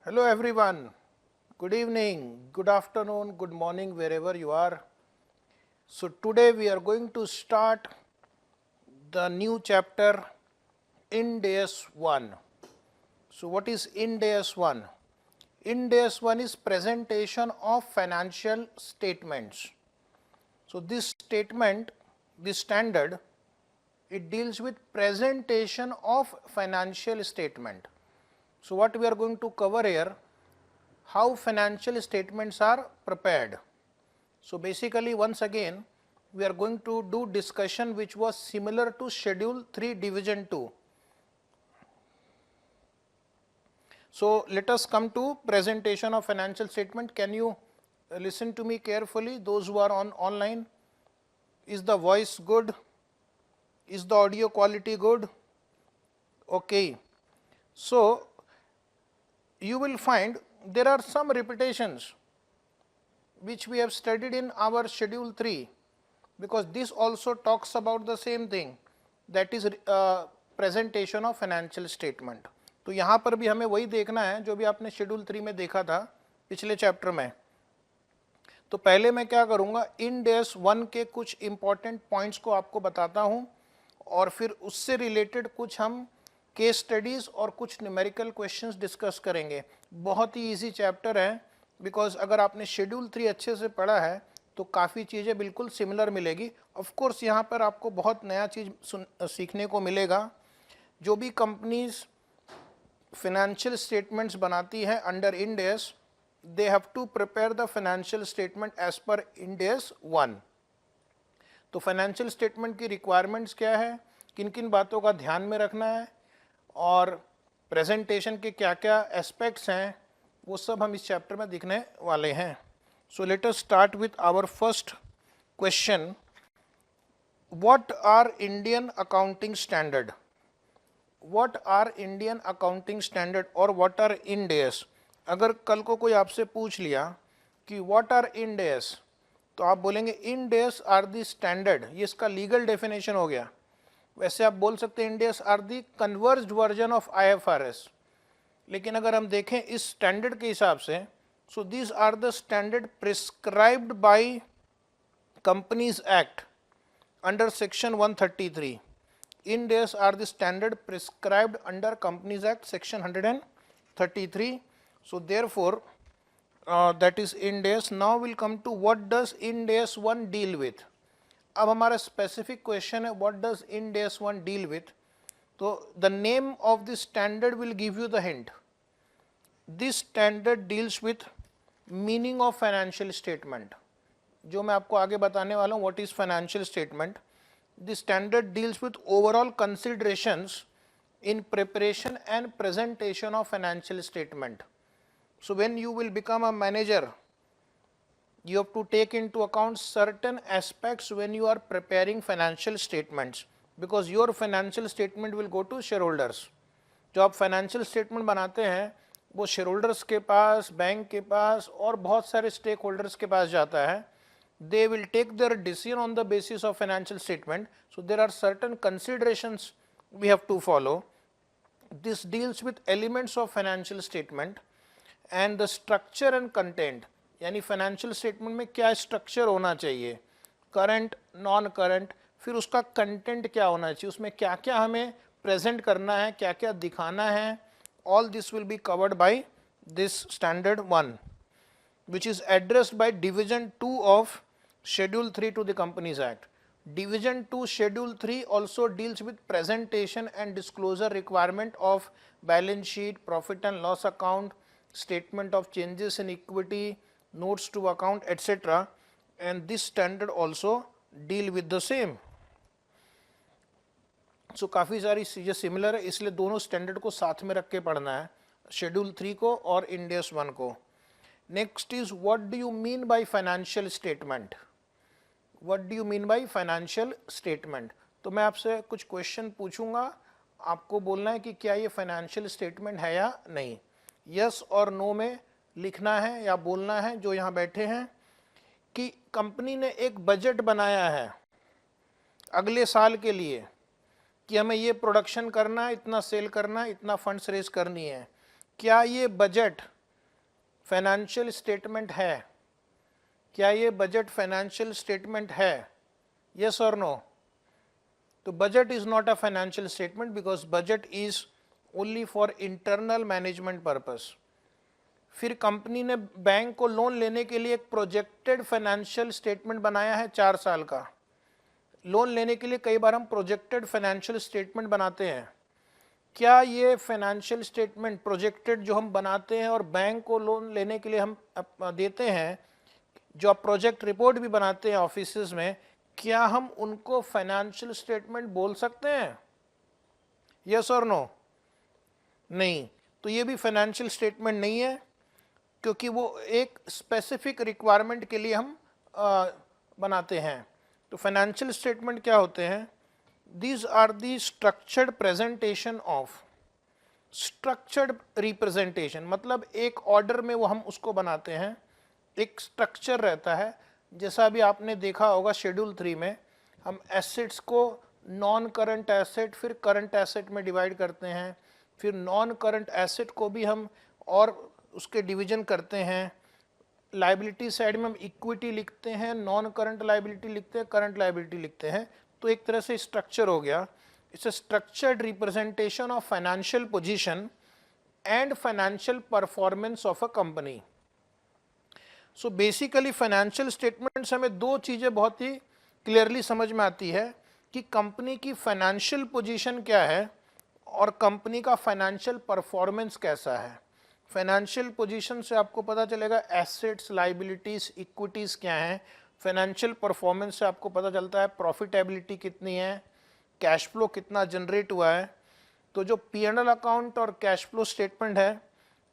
Hello everyone, good evening, good afternoon, good morning wherever you are. So today we are going to start the new chapter Ind AS 1. So what is Ind AS 1? Ind AS 1 is presentation of financial statements. So this statement, this standard, it deals with presentation of financial statement. So what we are going to cover here, how financial statements are prepared. So basically once again we are going to do discussion which was similar to schedule 3 division 2. So let us come to presentation of financial statement. Can you listen to me carefully, those who are online? Is the voice good? Is the audio quality good? Okay. So you will find there are some repetitions which we have studied in our schedule 3, because this also talks about the same thing, that is presentation of financial statement. तो यहाँ पर भी हमें वही देखना है जो भी आपने शेड्यूल 3 में देखा था पिछले चैप्टर में. तो पहले मैं क्या करूँगा, इंड एस 1 के कुछ इंपॉर्टेंट पॉइंट्स को आपको बताता हूँ और फिर उससे रिलेटेड कुछ हम केस स्टडीज़ और कुछ न्यूमेरिकल क्वेश्चंस डिस्कस करेंगे. बहुत ही इजी चैप्टर है, बिकॉज अगर आपने शेड्यूल 3 अच्छे से पढ़ा है तो काफ़ी चीज़ें बिल्कुल सिमिलर मिलेगी. ऑफ कोर्स यहाँ पर आपको बहुत नया चीज़ सीखने को मिलेगा. जो भी कंपनीज फाइनेंशियल स्टेटमेंट्स बनाती हैं under Ind AS, they have to prepare the financial statement as per Ind AS 1. तो फाइनेंशियल स्टेटमेंट की रिक्वायरमेंट्स क्या है, किन किन बातों का ध्यान में रखना है और प्रेजेंटेशन के क्या क्या एस्पेक्ट्स हैं, वो सब हम इस चैप्टर में दिखने वाले हैं. So let us start with our first question. What are Indian accounting standard? What are Indian accounting standard और व्हाट आर इंड एस? अगर कल को कोई आपसे पूछ लिया कि व्हाट आर इंड एस, तो आप बोलेंगे end AS are the standard. ये इसका लीगल डेफिनेशन हो गया. वैसे आप बोल सकते हैं Ind AS are the converged version of IFRS. लेकिन अगर हम देखें इस स्टैंडर्ड के हिसाब से, so these are the standard prescribed by companies act under section 133. Ind AS are the standard prescribed under Companies Act section 133. So therefore that is Ind AS. Now we'll come to what does Ind AS 1 deal with. अब हमारा specific question है what does Ind AS 1 deal with. तो the name of the standard will give you the hint. This standard deals with meaning of financial statement. जो मैं आपको आगे बताने वाला हूँ what is financial statement. The standard deals with overall considerations in preparation and presentation of financial statement. So when you will become a manager, you have to take into account certain aspects when you are preparing financial statements, because your financial statement will go to shareholders. जो आप financial statement बनाते हैं वो shareholders के पास, bank के पास और बहुत सारे stakeholders के पास जाता है. They will take their decision on the basis of financial statement. So there are certain considerations we have to follow. This deals with elements of financial statement and the structure and content. यानी financial statement में क्या structure होना चाहिए, current, non-current, फिर उसका content क्या होना चाहिए, उसमें क्या क्या हमें present करना है, क्या क्या दिखाना है. All this will be covered by this standard 1, which is addressed by division 2 of schedule 3 to the Companies Act. Division 2 schedule 3 also deals with presentation and disclosure requirement of balance sheet, profit and loss account, statement of changes in equity, notes to account, etc. and this standard also deal with the same. So काफ़ी सारी चीज़ें similar है, इसलिए दोनों standard को साथ में रख के पढ़ना है, शेड्यूल 3 को और इंड एस 1 को. Next is what do you mean by financial statement? What do you mean by financial statement? तो मैं आपसे कुछ क्वेश्चन पूछूंगा, आपको बोलना है कि क्या ये फाइनेंशियल स्टेटमेंट है या नहीं. यस और नो में लिखना है या बोलना है जो यहाँ बैठे हैं कि कंपनी ने एक बजट बनाया है अगले साल के लिए कि हमें ये प्रोडक्शन करना है, इतना सेल करना है, इतना फंड्स रेज करनी है. क्या ये बजट फाइनेंशियल स्टेटमेंट है? क्या ये बजट फाइनेंशियल स्टेटमेंट है? यस और नो? तो budget is not a financial statement because budget is only for internal management purpose. फिर कंपनी ने बैंक को लोन लेने के लिए एक प्रोजेक्टेड फाइनेंशियल स्टेटमेंट बनाया है 4 साल का। लोन लेने के लिए कई बार हम प्रोजेक्टेड फाइनेंशियल स्टेटमेंट बनाते हैं। क्या ये फाइनेंशियल स्टेटमेंट प्रोजेक्टेड जो हम बनाते हैं और बैंक को लोन लेने के लिए हम देते हैं, जो आप प्रोजेक्ट रिपोर्ट भी बनाते हैं ऑफिसेज में, क्या हम उनको फाइनेंशियल स्टेटमेंट बोल सकते हैं? यस और नो? नहीं। तो ये भी फाइनेंशियल स्टेटमेंट नहीं है, क्योंकि वो एक स्पेसिफिक रिक्वायरमेंट के लिए हम बनाते हैं। तो फाइनेंशियल स्टेटमेंट क्या होते हैं? These are the structured presentation of, structured representation मतलब एक ऑर्डर में वो हम उसको बनाते हैं, एक स्ट्रक्चर रहता है। जैसा अभी आपने देखा होगा शेड्यूल 3 में हम एसेट्स को नॉन करंट एसेट फिर करंट एसेट में डिवाइड करते हैं, फिर नॉन करंट एसेट को भी हम और उसके डिवीजन करते हैं। लाइबिलिटी साइड में हम इक्विटी लिखते हैं, नॉन करंट लाइबिलिटी लिखते हैं, करंट लाइबिलिटी लिखते हैं। तो एक तरह से स्ट्रक्चर हो गया। It's a structured representation of financial position and financial performance of a company. So basically financial statement से हमें दो चीज़ें बहुत ही क्लियरली समझ में आती है कि कंपनी की फाइनेंशियल पोजीशन क्या है और कंपनी का फाइनेंशियल परफॉर्मेंस कैसा है। फाइनेंशियल पोजीशन से आपको पता चलेगा एसेट्स, लाइबिलिटीज, इक्विटीज़ क्या हैं। फाइनेंशियल परफॉर्मेंस से आपको पता चलता है प्रॉफिटेबिलिटी कितनी है, कैश फ्लो कितना जनरेट हुआ है। तो जो P&L अकाउंट और कैश फ्लो स्टेटमेंट है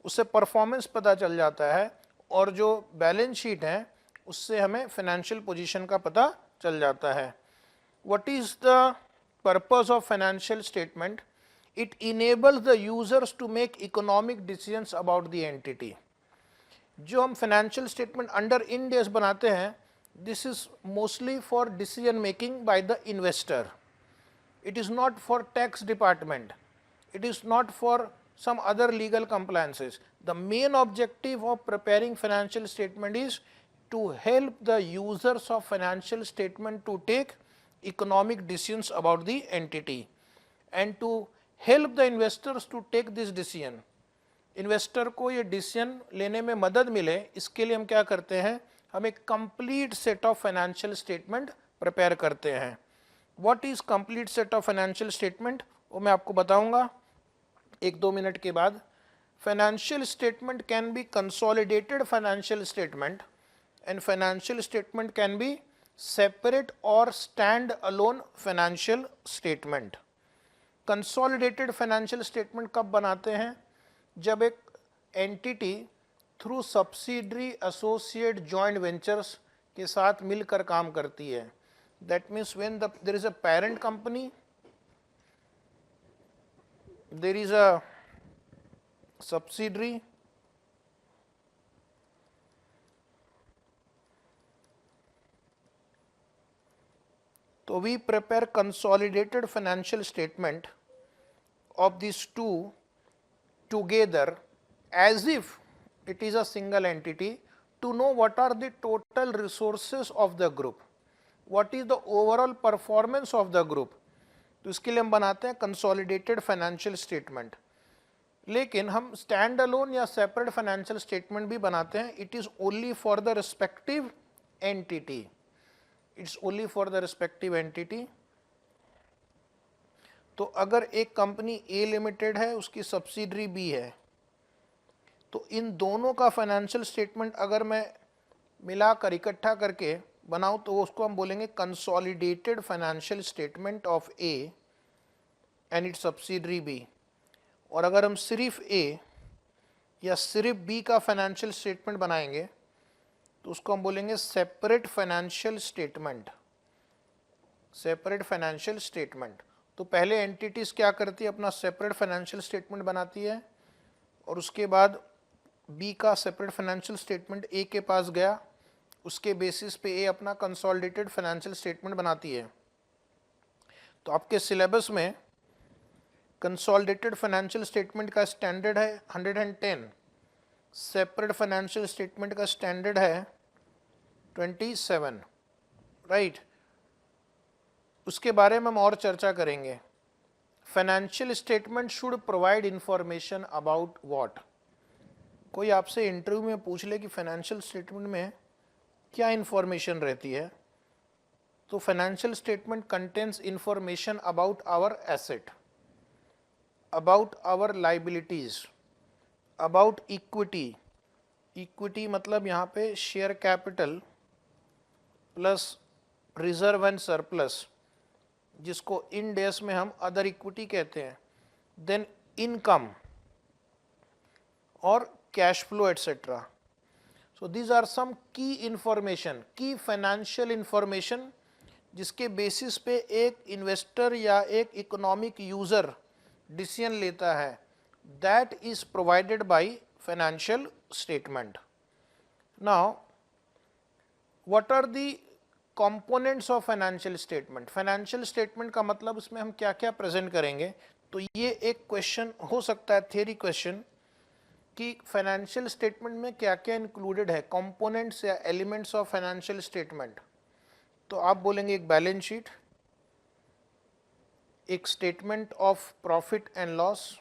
उससे परफॉर्मेंस पता चल जाता है, और जो बैलेंस शीट है उससे हमें फाइनेंशियल पोजीशन का पता चल जाता है। What is the purpose of financial statement? It enables the users to make economic decisions about the entity. जो हम financial statement under Ind S बनाते हैं, this is mostly for decision making by the investor. It is not for tax department. It is not for some other legal compliances. The main objective of preparing financial statement is to help the users of financial statement to take economic decisions about the entity and to help the investors to take this decision. Investor को ये decision लेने में मदद मिले, इसके लिए हम क्या करते हैं? हम एक complete set of financial statement prepare करते हैं। What is complete set of financial statement, वो मैं आपको बताऊंगा 1-2 मिनट के बाद। Financial statement can be consolidated financial statement and financial statement can be separate और stand alone financial statement. Consolidated financial statement कब बनाते हैं? जब एक entity through subsidiary, associate, joint ventures के साथ मिलकर काम करती है। That means when there is a parent company, there is a subsidiary, तो we prepare consolidated financial statement of these two together as if it is a single entity to know what are the total resources of the group, what is the overall performance of the group. तो इसके लिए हम बनाते हैं consolidated financial statement. लेकिन हम stand alone या separate financial statement भी बनाते हैं। It is only for the respective entity, it's only for the respective entity. तो अगर एक कंपनी ए लिमिटेड है, उसकी सब्सिडरी बी है, तो इन दोनों का फाइनेंशियल स्टेटमेंट अगर मैं मिलाकर इकट्ठा करके बनाऊं तो उसको हम बोलेंगे consolidated financial statement of A and its subsidiary B. और अगर हम सिर्फ ए या सिर्फ बी का फाइनेंशियल स्टेटमेंट बनाएंगे तो उसको हम बोलेंगे separate financial statement, separate financial statement. तो पहले एंटिटीज क्या करती है? अपना सेपरेट फाइनेंशियल स्टेटमेंट बनाती है, और उसके बाद बी का सेपरेट फाइनेंशियल स्टेटमेंट ए के पास गया, उसके बेसिस पे ए अपना कंसोलिडेटेड फाइनेंशियल स्टेटमेंट बनाती है। तो आपके सिलेबस में कंसोलिडेटेड फाइनेंशियल स्टेटमेंट का स्टैंडर्ड है 110, सेपरेट फाइनेंशियल स्टेटमेंट का स्टैंडर्ड है 27, राइट। उसके बारे में हम और चर्चा करेंगे। Financial statement should provide information about what. कोई आपसे इंटरव्यू में पूछ ले कि फाइनेंशियल स्टेटमेंट में क्या इंफॉर्मेशन रहती है, तो financial statement contains information about our asset, about our liabilities, about equity. Equity मतलब यहाँ पे share capital plus reserve and surplus, जिसको इन डेस में हम अदर इक्विटी कहते हैं। देन इनकम और cash flow etcetera. So these are some key information, की फाइनेंशियल इंफॉर्मेशन, जिसके बेसिस पे एक इन्वेस्टर या एक इकोनॉमिक यूजर डिसीजन लेता है, that is provided by financial statement. Now what are the components of financial statement. Financial statement का मतलब उसमें हम क्या क्या प्रेजेंट करेंगे, तो ये एक क्वेश्चन हो सकता है, थ्योरी क्वेश्चन, कि फाइनेंशियल स्टेटमेंट में क्या क्या इंक्लूडेड है, कंपोनेंट्स या एलिमेंट्स ऑफ फाइनेंशियल स्टेटमेंट। तो आप बोलेंगे एक बैलेंस शीट, एक statement of profit and loss,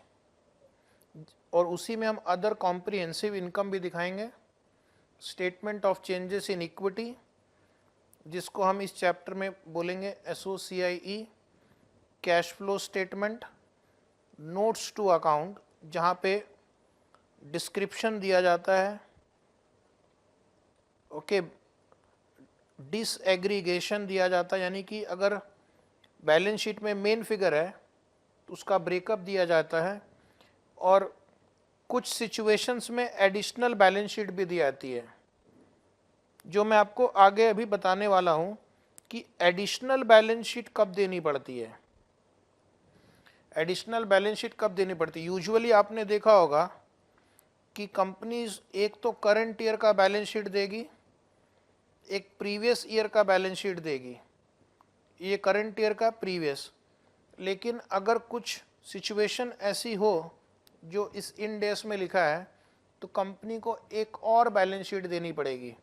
और उसी में हम अदर कॉम्प्रिहेंसिव इनकम भी दिखाएंगे, statement of changes in equity, जिसको हम इस चैप्टर में बोलेंगे SOCIE, cash flow statement, notes to account, जहाँ पे डिस्क्रिप्शन दिया जाता है, ओके, डिसएग्रीगेशन दिया जाता है, यानी कि अगर बैलेंस शीट में मेन फिगर है तो उसका ब्रेकअप दिया जाता है, और कुछ सिचुएशंस में एडिशनल बैलेंस शीट भी दी जाती है, जो मैं आपको आगे अभी बताने वाला हूं कि एडिशनल बैलेंस शीट कब देनी पड़ती है। एडिशनल बैलेंस शीट कब देनी पड़ती है? यूजुअली आपने देखा होगा कि कंपनीज एक तो करंट ईयर का बैलेंस शीट देगी, एक प्रीवियस ईयर का बैलेंस शीट देगी, ये करंट ईयर का, प्रीवियस। लेकिन अगर कुछ सिचुएशन ऐसी हो जो इस इन डेस में लिखा है, तो कंपनी को एक और बैलेंस शीट देनी पड़ेगी।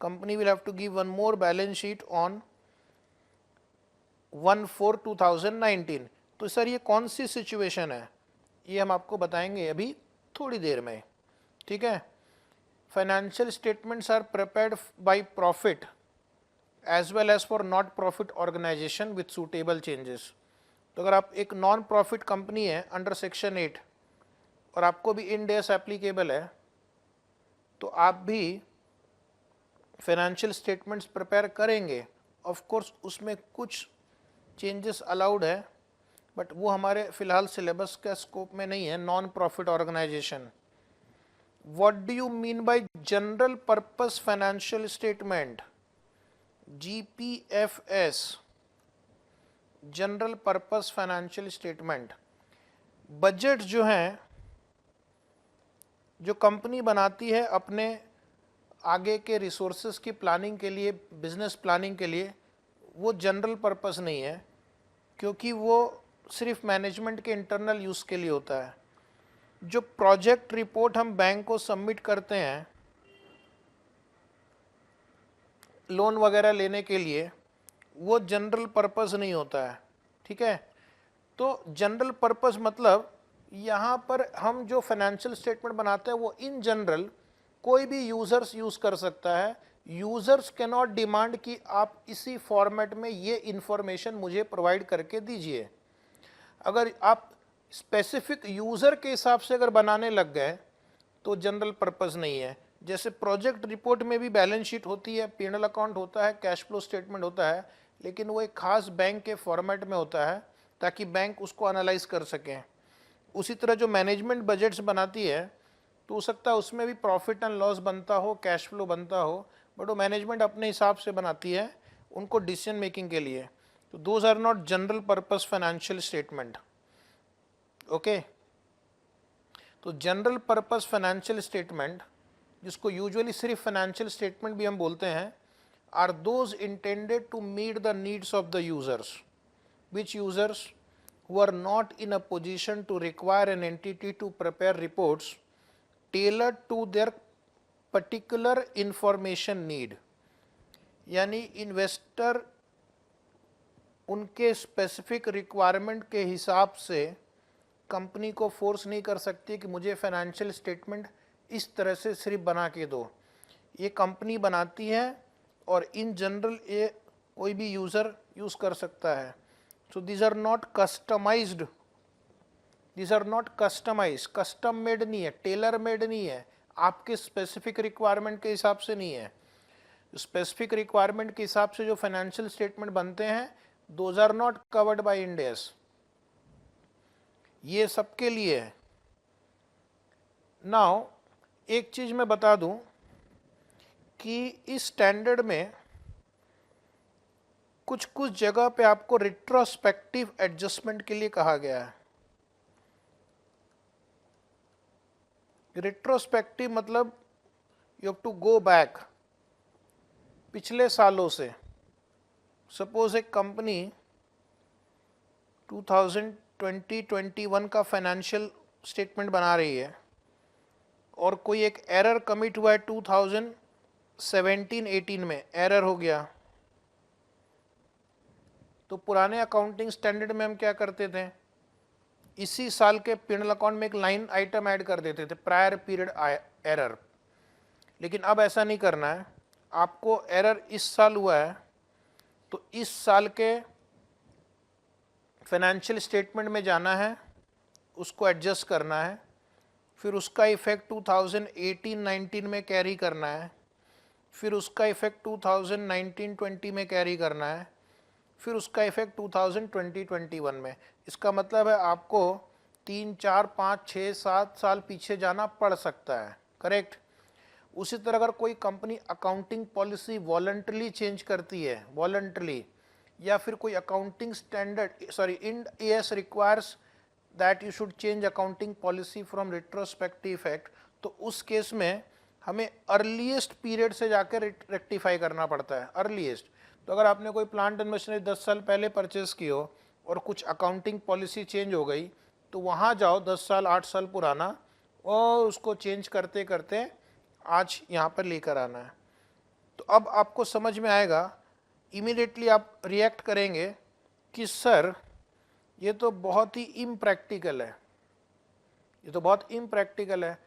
Company will have to give one more balance sheet on 1/4/2019। तो सर ये कौन सी सिचुएशन है, ये हम आपको बताएंगे अभी थोड़ी देर में, ठीक है। Financial statements are prepared by profit as well as for not profit organisation with suitable changes. तो अगर आप एक नॉन प्रॉफिट कंपनी है अंडर सेक्शन 8 और आपको भी इन डेस एप्लीकेबल है, तो आप भी फाइनेंशियल स्टेटमेंट्स प्रिपेयर करेंगे। ऑफ कोर्स उसमें कुछ चेंजेस अलाउड है, बट वो हमारे फिलहाल सिलेबस का स्कोप में नहीं है। Non profit organisation, what do you mean by general purpose financial statement, GPFS, general purpose financial statement. Budget जो है, जो कंपनी बनाती है अपने आगे के रिसोर्सेज की प्लानिंग के लिए, बिजनेस प्लानिंग के लिए, वो जनरल पर्पस नहीं है, क्योंकि वो सिर्फ मैनेजमेंट के इंटरनल यूज़ के लिए होता है। जो प्रोजेक्ट रिपोर्ट हम बैंक को सबमिट करते हैं लोन वगैरह लेने के लिए, वो जनरल पर्पस नहीं होता है, ठीक है। तो जनरल पर्पस मतलब यहाँ पर हम जो फाइनेंशियल स्टेटमेंट बनाते हैं वो इन जनरल कोई भी यूजर्स यूज़ कर सकता है। यूजर्स कैन नॉट डिमांड कि आप इसी फॉर्मेट में ये इंफॉर्मेशन मुझे प्रोवाइड करके दीजिए। अगर आप स्पेसिफिक यूज़र के हिसाब से अगर बनाने लग गए तो जनरल पर्पस नहीं है। जैसे प्रोजेक्ट रिपोर्ट में भी बैलेंस शीट होती है, P&L अकाउंट होता है, कैश फ्लो स्टेटमेंट होता है, लेकिन वो एक खास बैंक के फॉर्मेट में होता है ताकि बैंक उसको एनालाइज कर सकें। उसी तरह जो मैनेजमेंट बजट्स बनाती है, तो हो सकता है उसमें भी प्रॉफिट एंड लॉस बनता हो, कैश फ्लो बनता हो, बट वो मैनेजमेंट अपने हिसाब से बनाती है उनको डिसीजन मेकिंग के लिए। तो those are not general purpose financial statement, okay. तो जनरल पर्पस फाइनेंशियल स्टेटमेंट, जिसको यूजुअली सिर्फ फाइनेंशियल स्टेटमेंट भी हम बोलते हैं, are those intended to meet the needs of the users, which users who are not in a position to require an entity to prepare reports tailor to their particular information need, यानी investor उनके specific requirement के हिसाब से company को force नहीं कर सकती कि मुझे फाइनेंशियल स्टेटमेंट इस तरह से सिर्फ बना के दो। ये कंपनी बनाती है और इन जनरल ये कोई भी यूज़र यूज़ कर सकता है। So these are not customised, these are not customise, custom made नहीं है, टेलर मेड नहीं है, आपके स्पेसिफिक रिक्वायरमेंट के हिसाब से नहीं है। स्पेसिफिक रिक्वायरमेंट के हिसाब से जो फाइनेंशियल स्टेटमेंट बनते हैं those are not covered by Ind AS, ये सबके लिए है। नाउ एक चीज मैं बता दूं कि इस स्टैंडर्ड में कुछ कुछ जगह पे आपको रिट्रोस्पेक्टिव एडजस्टमेंट के लिए कहा गया है। रिट्रोस्पेक्टिव मतलब you have to go back पिछले सालों से। सपोज एक कंपनी 2020-21 का फाइनेंशियल स्टेटमेंट बना रही है और कोई एक एरर कमिट हुआ है 2017-18 में, एरर हो गया, तो पुराने अकाउंटिंग स्टैंडर्ड में हम क्या करते थे, इसी साल के पिनल अकाउंट में एक लाइन आइटम ऐड कर देते थे, प्रायर पीरियड एरर। लेकिन अब ऐसा नहीं करना है, आपको एरर इस साल हुआ है तो इस साल के फाइनेंशियल स्टेटमेंट में जाना है, उसको एडजस्ट करना है, फिर उसका इफेक्ट 2018-19 में कैरी करना है, फिर उसका इफेक्ट 2019-20 में कैरी करना है, फिर उसका इफेक्ट 2020-21 में। इसका मतलब है आपको 3, 4, 5, 6, 7 साल पीछे जाना पड़ सकता है, करेक्ट। उसी तरह अगर कोई company accounting policy voluntarily change करती है, वॉलंटरली, या फिर कोई accounting standard Ind AS requires that you should change accounting policy from retrospective effect, तो उस केस में हमें अर्लीस्ट पीरियड से जाकर रेक्टिफाई करना पड़ता है, अर्लीस्ट। तो अगर आपने कोई प्लांट एंड मशीनरी 10 साल पहले परचेस की हो और कुछ अकाउंटिंग पॉलिसी चेंज हो गई, तो वहाँ जाओ 10 साल 8 साल पुराना और उसको चेंज करते करते आज यहाँ पर लेकर आना है। तो अब आपको समझ में आएगा, इमीडिएटली आप रिएक्ट करेंगे कि सर ये तो बहुत ही इम्प्रैक्टिकल है, ये तो बहुत इम्प्रैक्टिकल है।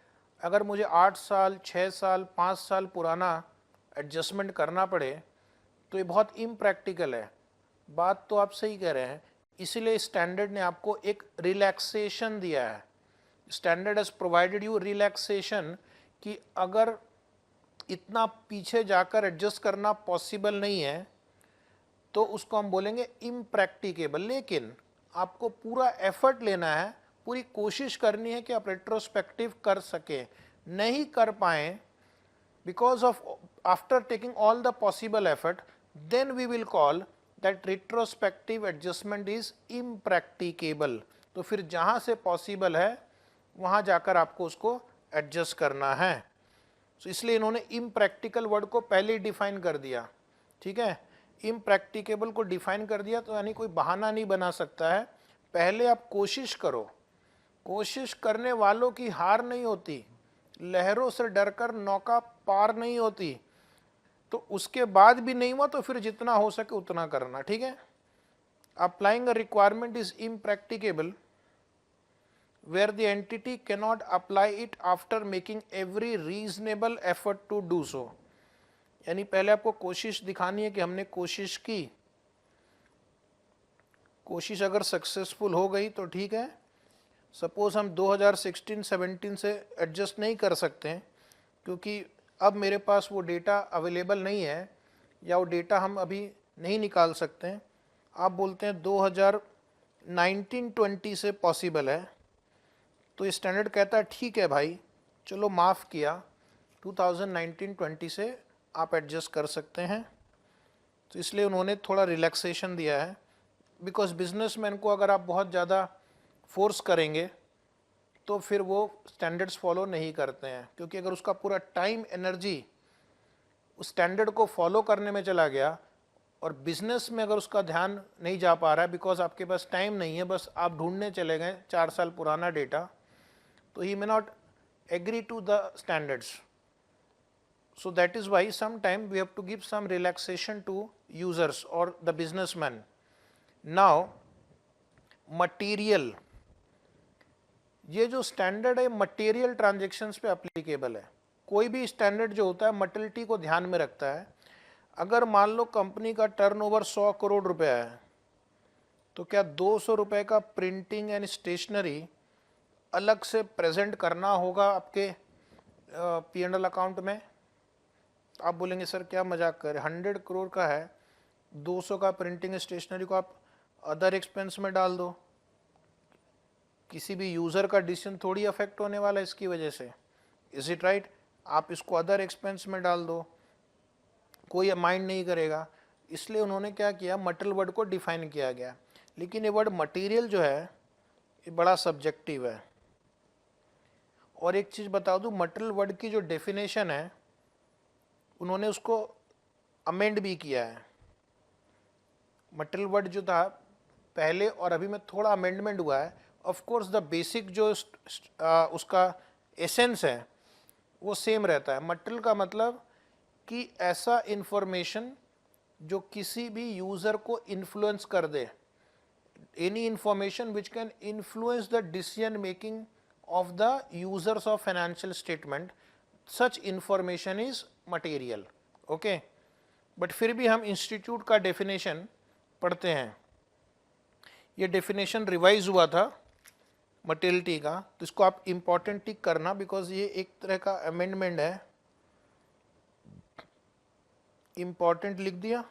अगर मुझे 8 साल 6 साल 5 साल पुराना एडजस्टमेंट करना पड़े तो ये बहुत इम्प्रैक्टिकल है। बात तो आप सही कह रहे हैं, इसीलिए स्टैंडर्ड ने आपको एक रिलैक्सेशन दिया है। Standard has provided you relaxation कि अगर इतना पीछे जाकर एडजस्ट करना पॉसिबल नहीं है तो उसको हम बोलेंगे इम्प्रैक्टिकेबल। लेकिन आपको पूरा एफर्ट लेना है, पूरी कोशिश करनी है कि आप रेट्रोस्पेक्टिव कर सकें। नहीं कर पाए because of after taking all the possible effort, then we will call that retrospective adjustment is impracticable. तो फिर जहाँ से पॉसिबल है वहाँ जाकर आपको उसको एडजस्ट करना है। तो इसलिए इन्होंने इम्प्रैक्टिकल वर्ड को पहले ही डिफाइन कर दिया, ठीक है। इम्प्रैक्टिकेबल को डिफाइन कर दिया तो यानी कोई बहाना नहीं बना सकता है। पहले आप कोशिश करो, कोशिश करने वालों की हार नहीं होती, लहरों से डरकर नौका पार नहीं होती। तो उसके बाद भी नहीं हुआ तो फिर जितना हो सके उतना करना, ठीक है। Applying a requirement is impracticable where the entity cannot apply it after making every reasonable effort to do so। यानी पहले आपको कोशिश दिखानी है कि हमने कोशिश की, कोशिश अगर सक्सेसफुल हो गई तो ठीक है। सपोज हम 2016-17 से एडजस्ट नहीं कर सकते हैं क्योंकि अब मेरे पास वो डेटा अवेलेबल नहीं है या वो डेटा हम अभी नहीं निकाल सकते हैं। आप बोलते हैं 2019-20 से पॉसिबल है, तो स्टैंडर्ड कहता है ठीक है भाई, चलो माफ़ किया, 2019-20 से आप एडजस्ट कर सकते हैं। तो इसलिए उन्होंने थोड़ा रिलैक्सेशन दिया है, बिकॉज बिजनेसमैन को अगर आप बहुत ज़्यादा फोर्स करेंगे तो फिर वो स्टैंडर्ड्स फॉलो नहीं करते हैं। क्योंकि अगर उसका पूरा टाइम एनर्जी उस स्टैंडर्ड को फॉलो करने में चला गया और बिजनेस में अगर उसका ध्यान नहीं जा पा रहा है बिकॉज आपके पास टाइम नहीं है, बस आप ढूंढने चले गए 4 साल पुराना डेटा, तो he may not agree to the standards. So that is why sometime we have to give some relaxation to users or the businessman. Now material, ये जो स्टैंडर्ड है मटेरियल ट्रांजेक्शन्स पे अप्लीकेबल है। कोई भी स्टैंडर्ड जो होता है मटेरियलिटी को ध्यान में रखता है। अगर मान लो कंपनी का टर्नओवर 100 करोड़ रुपया है, तो क्या 200 रुपये का प्रिंटिंग एंड स्टेशनरी अलग से प्रेजेंट करना होगा आपके P&L अकाउंट में? आप बोलेंगे सर क्या मजाक कर रहे, 100 करोड़ का है, 200 का प्रिंटिंग स्टेशनरी को आप अदर एक्सपेंस में डाल दो। किसी भी यूज़र का डिसीजन थोड़ी अफेक्ट होने वाला है इसकी वजह से, इज इट राइट? आप इसको अदर एक्सपेंस में डाल दो, कोई माइंड नहीं करेगा। इसलिए उन्होंने क्या किया, मटेरियल वर्ड को डिफाइन किया गया। लेकिन ये वर्ड मटेरियल जो है ये बड़ा सब्जेक्टिव है। और एक चीज़ बता दूं, मटेरियल वर्ड की जो डेफिनेशन है उन्होंने उसको अमेंड भी किया है। मटेरियल वर्ड जो था पहले और अभी में थोड़ा अमेंडमेंट हुआ है। ऑफ कोर्स द बेसिक जो उसका एसेंस है वो सेम रहता है। मटेरियल का मतलब कि ऐसा इंफॉर्मेशन जो किसी भी यूज़र को इन्फ्लुएंस कर दे, any information which can influence the decision making of the users of financial statement, such information is material. Okay, but फिर भी हम इंस्टीट्यूट का डेफिनेशन पढ़ते हैं। ये डेफिनेशन रिवाइज हुआ था मटेरियलिटी का, तो इसको आप इम्पॉर्टेंट टिक करना, बिकॉज ये एक तरह का अमेंडमेंट है। इम्पॉर्टेंट लिख दिया,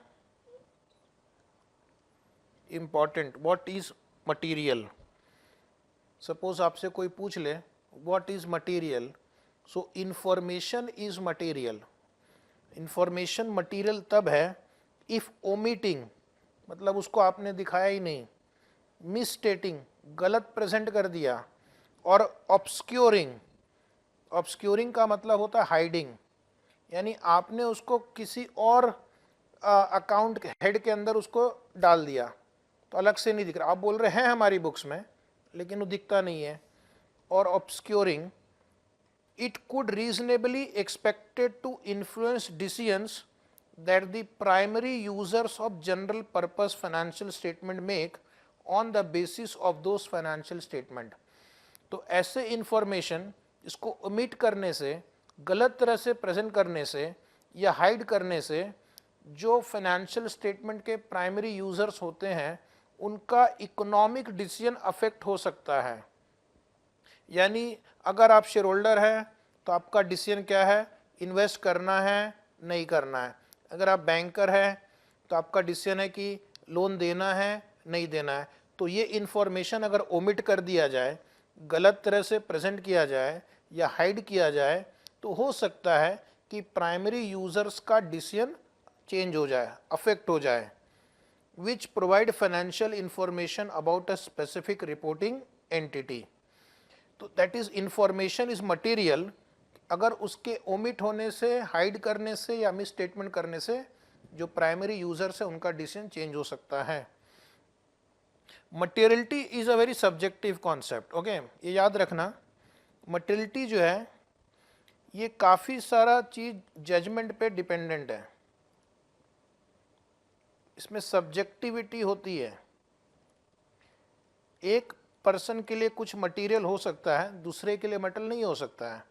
important. What is material? Suppose आपसे कोई पूछ ले what is material, so information is material. Information material तब है इफ ओमिटिंग, मतलब उसको आपने दिखाया ही नहीं, मिस स्टेटिंग, गलत प्रेजेंट कर दिया, और ऑब्सक्योरिंग। ऑब्सक्योरिंग का मतलब होता है हाइडिंग, यानी आपने उसको किसी और अकाउंट हेड के अंदर उसको डाल दिया तो अलग से नहीं दिख रहा। आप बोल रहे हैं हमारी बुक्स में, लेकिन वो दिखता नहीं है। और obscuring, it could reasonably expected to influence decisions that the primary users of general purpose financial statement make on the basis of those financial statement। तो ऐसे इंफॉर्मेशन इसको ओमिट करने से, गलत तरह से प्रेजेंट करने से या हाइड करने से जो फाइनेंशियल स्टेटमेंट के प्राइमरी यूजर्स होते हैं उनका इकोनॉमिक डिसीजन अफेक्ट हो सकता है। यानी अगर आप शेयर होल्डर हैं तो आपका डिसीजन क्या है, इन्वेस्ट करना है नहीं करना है। अगर आप बैंकर हैं तो आपका डिसीजन है कि लोन देना है नहीं देना है। तो ये इन्फॉर्मेशन अगर ओमिट कर दिया जाए, गलत तरह से प्रेजेंट किया जाए या हाइड किया जाए, तो हो सकता है कि प्राइमरी यूजर्स का डिसीजन चेंज हो जाए, अफेक्ट हो जाए। Which provide financial information about a specific reporting entity. तो that is information is material. अगर उसके ओमिट होने से, हाइड करने से या मिस स्टेटमेंट करने से जो प्राइमरी यूजर्स है उनका डिसीजन चेंज हो सकता है। Materiality is a very subjective concept. Okay, ये याद रखना, मटेरियलिटी जो है ये काफ़ी सारा चीज जजमेंट पे डिपेंडेंट है। इसमें सब्जेक्टिविटी होती है। एक पर्सन के लिए कुछ मटेरियल हो सकता है, दूसरे के लिए मटेरियल नहीं हो सकता है।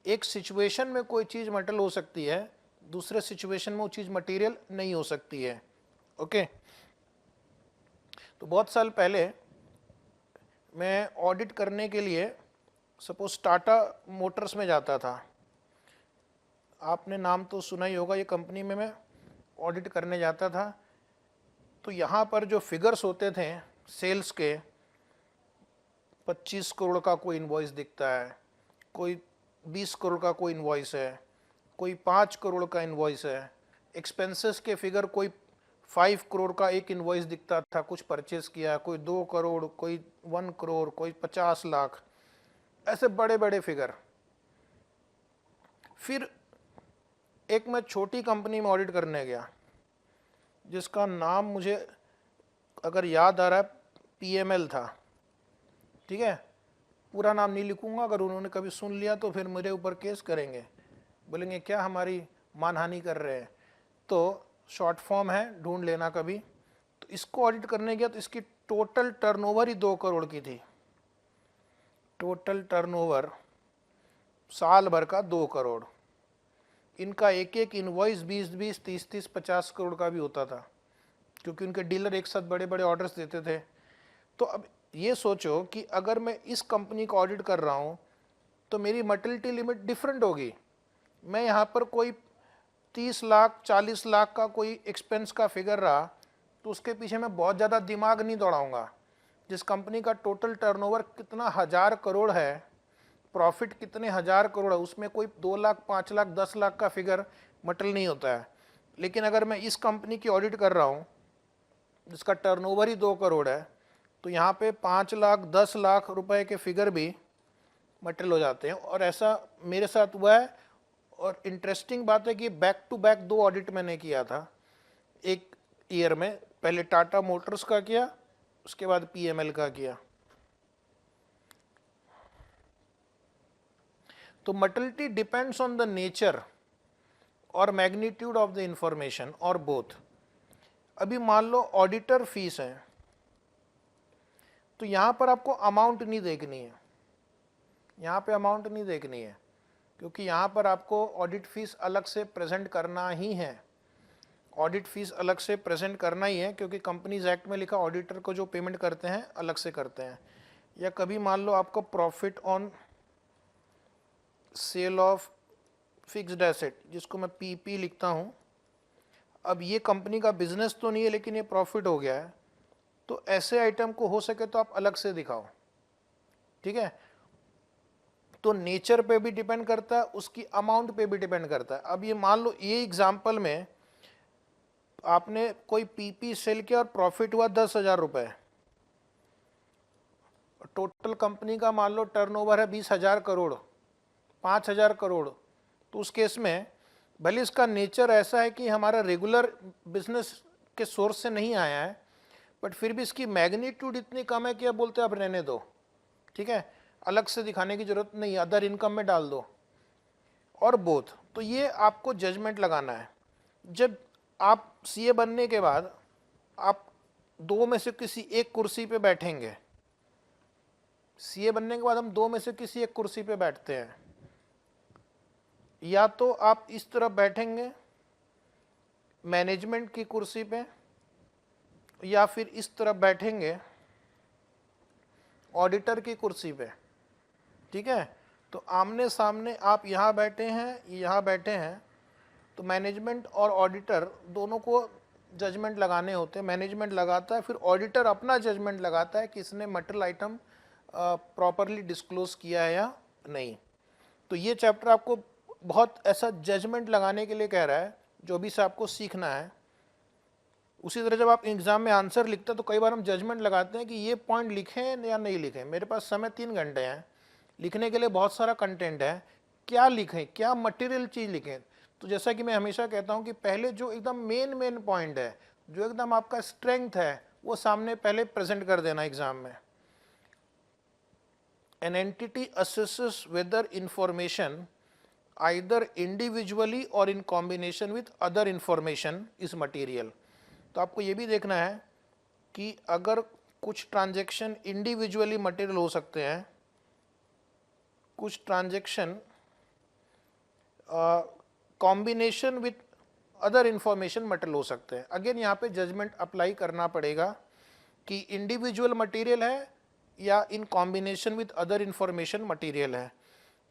एक सिचुएशन में कोई चीज़ मटेरियल हो सकती है, दूसरे सिचुएशन में वो चीज़ मटेरियल नहीं हो सकती है। ओके, तो बहुत साल पहले मैं ऑडिट करने के लिए सपोज टाटा मोटर्स में जाता था। आपने नाम तो सुना ही होगा, ये कंपनी में मैं ऑडिट करने जाता था। तो यहाँ पर जो फिगर्स होते थे सेल्स के, 25 करोड़ का कोई इनवॉइस दिखता है, कोई 20 करोड़ का कोई इनवॉइस है, कोई 5 करोड़ का इनवॉइस है। एक्सपेंसेस के फिगर कोई 5 करोड़ का एक इनवॉइस दिखता था, कुछ परचेस किया, कोई 2 करोड़, कोई 1 करोड़, कोई 50 लाख, ऐसे बड़े बड़े फिगर। फिर एक मैं छोटी कंपनी में ऑडिट करने गया जिसका नाम मुझे अगर याद आ रहा है PML था। ठीक है, पूरा नाम नहीं लिखूंगा, अगर उन्होंने कभी सुन लिया तो फिर मेरे ऊपर केस करेंगे, बोलेंगे क्या हमारी मानहानि कर रहे हैं। तो शॉर्ट फॉर्म है, ढूंढ लेना कभी। तो इसको ऑडिट करने गया तो इसकी टोटल टर्नओवर ही 2 करोड़ की थी। टोटल टर्नओवर साल भर का 2 करोड़। इनका एक एक इनवॉइस 20-20, 30-30, 50 करोड़ का भी होता था, क्योंकि उनके डीलर एक साथ बड़े बड़े ऑर्डर्स देते थे। तो अब ये सोचो कि अगर मैं इस कंपनी का ऑडिट कर रहा हूँ तो मेरी मर्टिलिटी लिमिट डिफरेंट होगी। मैं यहाँ पर कोई 30 लाख 40 लाख का कोई एक्सपेंस का फिगर रहा तो उसके पीछे मैं बहुत ज़्यादा दिमाग नहीं दौड़ाऊंगा। जिस कंपनी का टोटल टर्नओवर कितना 1000 करोड़ है, प्रॉफिट कितने 1000 करोड़ है, उसमें कोई 2 लाख 5 लाख 10 लाख का फिगर मटल नहीं होता है। लेकिन अगर मैं इस कंपनी की ऑडिट कर रहा हूँ जिसका टर्नओवर ही 2 करोड़ है, तो यहाँ पे 5 लाख 10 लाख रुपए के फिगर भी मटेरियल हो जाते हैं। और ऐसा मेरे साथ हुआ है। और इंटरेस्टिंग बात है कि बैक टू बैक 2 ऑडिट मैंने किया था एक ईयर में। पहले टाटा मोटर्स का किया, उसके बाद पीएमएल का किया। तो मर्टिलिटी डिपेंड्स ऑन द नेचर और मैग्नीट्यूड ऑफ द इंफॉर्मेशन और बोथ। अभी मान लो ऑडिटर फीस है, तो यहां पर आपको अमाउंट नहीं देखनी है, यहाँ पे अमाउंट नहीं देखनी है, क्योंकि यहाँ पर आपको ऑडिट फीस अलग से प्रेजेंट करना ही है। ऑडिट फीस अलग से प्रेजेंट करना ही है, क्योंकि कंपनीज एक्ट में लिखा ऑडिटर को जो पेमेंट करते हैं अलग से करते हैं। या कभी मान लो आपको profit on sale of fixed asset, जिसको मैं पीपी लिखता हूँ, अब ये कंपनी का बिजनेस तो नहीं है लेकिन ये प्रॉफिट हो गया है, तो ऐसे आइटम को हो सके तो आप अलग से दिखाओ। ठीक है, तो नेचर पे भी डिपेंड करता है, उसकी अमाउंट पे भी डिपेंड करता है। अब ये मान लो ये एग्जाम्पल में आपने कोई पीपी सेल किया और प्रॉफिट हुआ 10,000 रुपये, टोटल कंपनी का मान लो टर्नओवर है 20,000 करोड़, 5,000 करोड़, तो उस केस में भले इसका नेचर ऐसा है कि हमारा रेगुलर बिजनेस के सोर्स से नहीं आया है, बट फिर भी इसकी मैग्नीट्यूड इतनी कम है कि अब बोलते हैं अब रहने दो। ठीक है, अलग से दिखाने की जरूरत नहीं, अदर इनकम में डाल दो और बोथ। तो ये आपको जजमेंट लगाना है। जब आप सीए बनने के बाद आप 2 में से किसी एक कुर्सी पे बैठेंगे, सीए बनने के बाद हम 2 में से किसी एक कुर्सी पे बैठते हैं। या तो आप इस तरफ बैठेंगे मैनेजमेंट की कुर्सी पे, या फिर इस तरफ बैठेंगे ऑडिटर की कुर्सी पे। ठीक है, तो आमने सामने आप यहाँ बैठे हैं, यहाँ बैठे हैं, तो मैनेजमेंट और ऑडिटर दोनों को जजमेंट लगाने होते हैं। मैनेजमेंट लगाता है, फिर ऑडिटर अपना जजमेंट लगाता है कि इसने मटेरियल आइटम प्रॉपरली डिस्क्लोज किया है या नहीं। तो ये चैप्टर आपको बहुत ऐसा जजमेंट लगाने के लिए कह रहा है जो भी से आपको सीखना है। उसी तरह जब आप एग्जाम में आंसर लिखते हैं तो कई बार हम जजमेंट लगाते हैं कि ये पॉइंट लिखें या नहीं लिखें। मेरे पास समय 3 घंटे हैं, लिखने के लिए बहुत सारा कंटेंट है, क्या लिखें, क्या मटेरियल चीज़ लिखें। तो जैसा कि मैं हमेशा कहता हूं कि पहले जो एकदम मेन पॉइंट है, जो एकदम आपका स्ट्रेंथ है, वो सामने पहले प्रेजेंट कर देना एग्जाम में। An entity assesses whether information either individually or in combination with other information is material। तो आपको ये भी देखना है कि अगर कुछ ट्रांजैक्शन इंडिविजुअली मटेरियल हो सकते हैं, कुछ transaction combination with other information material हो सकते हैं। अगेन यहाँ पे जजमेंट अप्लाई करना पड़ेगा कि इंडिविजुअल मटेरियल है या in combination with other information material है।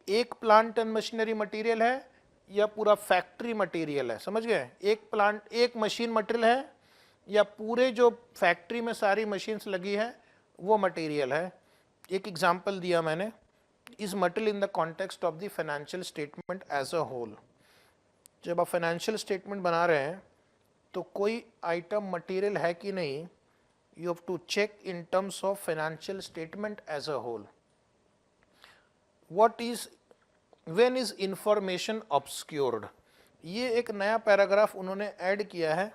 एक प्लांट एंड मशीनरी मटेरियल है या पूरा फैक्ट्री मटेरियल है। समझ गए, एक प्लांट एक मशीन मटेरियल है या पूरे जो फैक्ट्री में सारी मशीन्स लगी है वो मटेरियल है। एक एग्जांपल दिया मैंने, is material in the context of the financial statement as a whole. जब आप फाइनेंशियल स्टेटमेंट बना रहे हैं तो कोई आइटम मटेरियल है कि नहीं, you have to check in terms of financial statement as a whole. What is, when is information obscured? ये एक नया पैराग्राफ उन्होंने ऐड किया है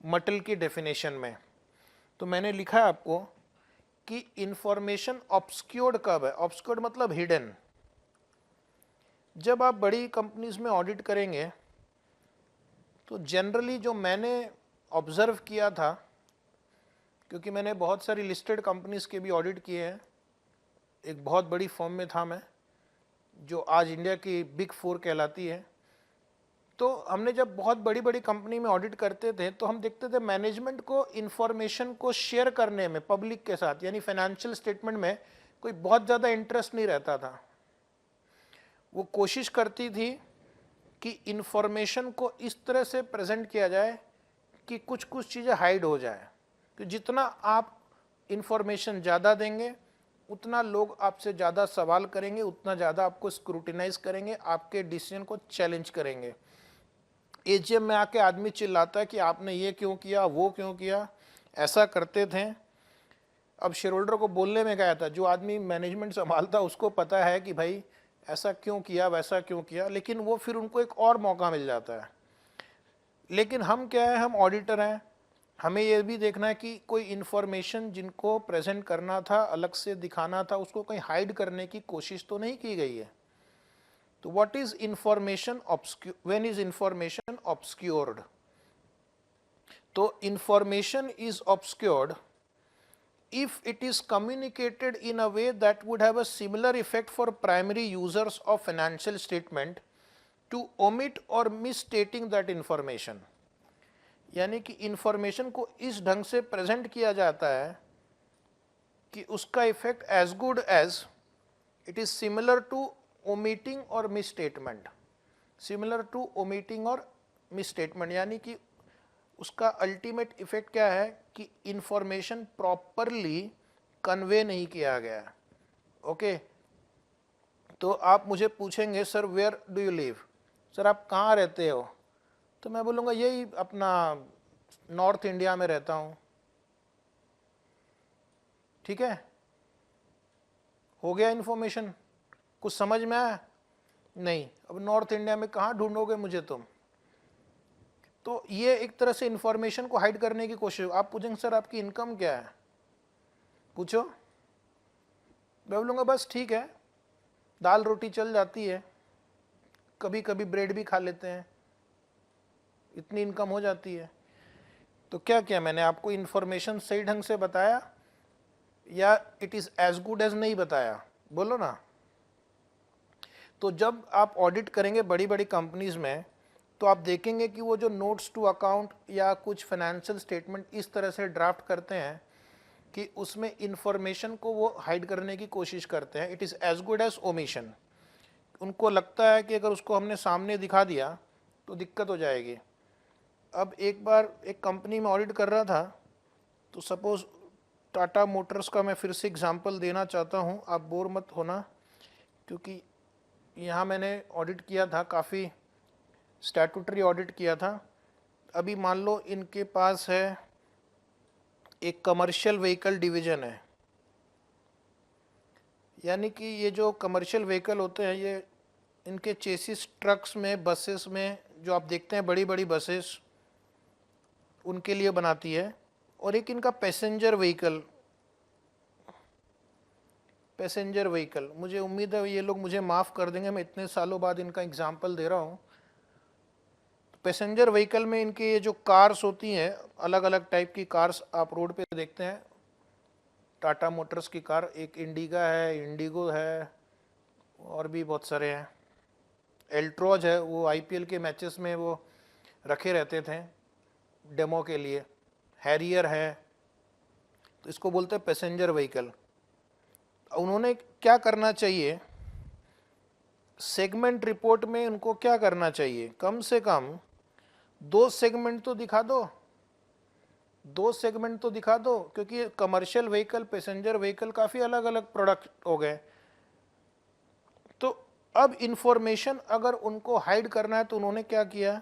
मटेरियल की डेफिनेशन में। तो मैंने लिखा है आपको, कि इंफॉर्मेशन ऑब्सक्योर्ड कब है। ऑब्सक्योर्ड मतलब हिडन। जब आप बड़ी कंपनीज में ऑडिट करेंगे तो जनरली जो मैंने ऑब्जर्व किया था, क्योंकि मैंने बहुत सारी लिस्टेड कंपनीज के भी ऑडिट किए हैं, एक बहुत बड़ी फर्म में था मैं जो आज इंडिया की बिग 4 कहलाती है, तो हमने जब बहुत बड़ी बड़ी कंपनी में ऑडिट करते थे तो हम देखते थे मैनेजमेंट को इन्फॉर्मेशन को शेयर करने में पब्लिक के साथ, यानी फाइनेंशियल स्टेटमेंट में कोई बहुत ज़्यादा इंटरेस्ट नहीं रहता था। वो कोशिश करती थी कि इन्फॉर्मेशन को इस तरह से प्रेजेंट किया जाए कि कुछ कुछ चीज़ें हाइड हो जाए, कि जितना आप इन्फॉर्मेशन ज़्यादा देंगे उतना लोग आपसे ज़्यादा सवाल करेंगे, उतना ज़्यादा आपको स्क्रूटिनाइज करेंगे, आपके डिसीजन को चैलेंज करेंगे। एजीएम में आके आदमी चिल्लाता है कि आपने ये क्यों किया, वो क्यों किया, ऐसा करते थे। अब शेयर होल्डर को बोलने में क्या था, जो आदमी मैनेजमेंट संभालता उसको पता है कि भाई ऐसा क्यों किया, वैसा क्यों किया, लेकिन वो फिर उनको एक और मौका मिल जाता है। लेकिन हम क्या है, हम ऑडिटर हैं, हमें ये भी देखना है कि कोई इन्फॉर्मेशन जिनको प्रेजेंट करना था, अलग से दिखाना था, उसको कहीं हाइड करने की कोशिश तो नहीं की गई है। तो what is information obscure, when is information obscured? तो information is obscured if it is communicated in a way that would have a similar effect for primary users of financial statement to omit or misstating that information। यानी कि information को इस ढंग से present किया जाता है कि उसका effect as good as it is similar to omitting और misstatement, similar to omitting और मिस स्टेटमेंट, यानी कि उसका अल्टीमेट इफेक्ट क्या है कि इंफॉर्मेशन प्रॉपरली कन्वे नहीं किया गया। ओके, तो आप मुझे पूछेंगे sir where do you live, sir आप कहाँ रहते हो, तो मैं बोलूँगा यही अपना नॉर्थ इंडिया में रहता हूँ। ठीक है, हो गया इन्फॉर्मेशन, कुछ समझ में आया? नहीं। अब नॉर्थ इंडिया में कहाँ ढूंढोगे मुझे तुम? तो ये एक तरह से इंफॉर्मेशन को हाइड करने की कोशिश। आप पूछेंगे सर आपकी इनकम क्या है, पूछो, मैं बोलूँगा बस ठीक है, दाल रोटी चल जाती है, कभी कभी ब्रेड भी खा लेते हैं, इतनी इनकम हो जाती है। तो क्या क्या मैंने आपको इन्फॉर्मेशन सही ढंग से बताया या it is as good as नहीं बताया? बोलो ना। तो जब आप ऑडिट करेंगे बड़ी बड़ी कंपनीज में तो आप देखेंगे कि वो जो नोट्स टू अकाउंट या कुछ फाइनेंशियल स्टेटमेंट इस तरह से ड्राफ्ट करते हैं कि उसमें इंफॉर्मेशन को वो हाइड करने की कोशिश करते हैं। It is as good as omission. उनको लगता है कि अगर उसको हमने सामने दिखा दिया तो दिक्कत हो जाएगी। अब एक बार एक कंपनी में ऑडिट कर रहा था, तो सपोज टाटा मोटर्स का मैं फिर से एग्जांपल देना चाहता हूँ, आप बोर मत होना, क्योंकि यहाँ मैंने ऑडिट किया था, काफ़ी स्टैट्यूटरी ऑडिट किया था। अभी मान लो इनके पास है एक कमर्शियल व्हीकल डिवीज़न है, यानी कि ये जो कमर्शियल व्हीकल होते हैं ये इनके चेसिस ट्रक्स में, बसेस में जो आप देखते हैं बड़ी बड़ी बसेस, उनके लिए बनाती है। और एक इनका पैसेंजर व्हीकल, मुझे उम्मीद है ये लोग मुझे माफ़ कर देंगे, मैं इतने सालों बाद इनका एग्जाम्पल दे रहा हूँ। पैसेंजर व्हीकल में इनके ये जो कार्स होती हैं, अलग अलग टाइप की कार्स आप रोड पे देखते हैं, टाटा मोटर्स की कार, एक इंडिगा है, इंडिगो है, और भी बहुत सारे हैं, एल्ट्रोज है, वो आईपीएल के मैचेस में वो रखे रहते थे डेमो के लिए, हैरियर है, तो इसको बोलते हैं पैसेंजर व्हीकल। उन्होंने क्या करना चाहिए, सेगमेंट रिपोर्ट में उनको क्या करना चाहिए, कम से कम 2 सेगमेंट तो दिखा दो, 2 सेगमेंट तो दिखा दो, क्योंकि कमर्शियल व्हीकल, पैसेंजर व्हीकल काफ़ी अलग अलग प्रोडक्ट हो गए। तो अब इंफॉर्मेशन अगर उनको हाइड करना है तो उन्होंने क्या किया,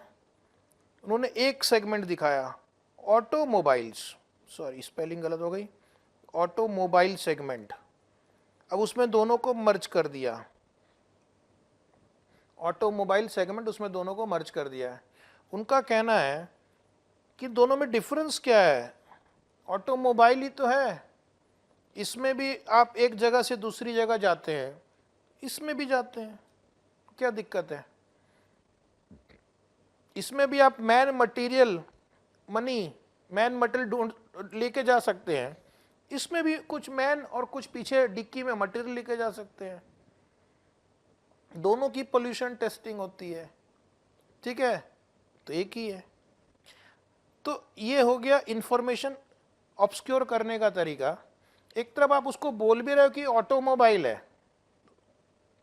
उन्होंने एक सेगमेंट दिखाया, ऑटोमोबाइल्स, सॉरी स्पेलिंग गलत हो गई, ऑटोमोबाइल सेगमेंट। अब उसमें दोनों को मर्ज कर दिया, ऑटोमोबाइल सेगमेंट, उसमें दोनों को मर्ज कर दिया है। उनका कहना है कि दोनों में डिफरेंस क्या है, ऑटोमोबाइल ही तो है, इसमें भी आप एक जगह से दूसरी जगह जाते हैं, इसमें भी जाते हैं, क्या दिक्कत है? इसमें भी आप man material money, man material ढूंढ लेके जा सकते हैं, इसमें भी कुछ मैन और कुछ पीछे डिक्की में मटेरियल लेके जा सकते हैं, दोनों की पोल्यूशन टेस्टिंग होती है, ठीक है? तो एक ही है। तो ये हो गया इंफॉर्मेशन ऑब्सक्योर करने का तरीका। एक तरफ आप उसको बोल भी रहे हो कि ऑटोमोबाइल है,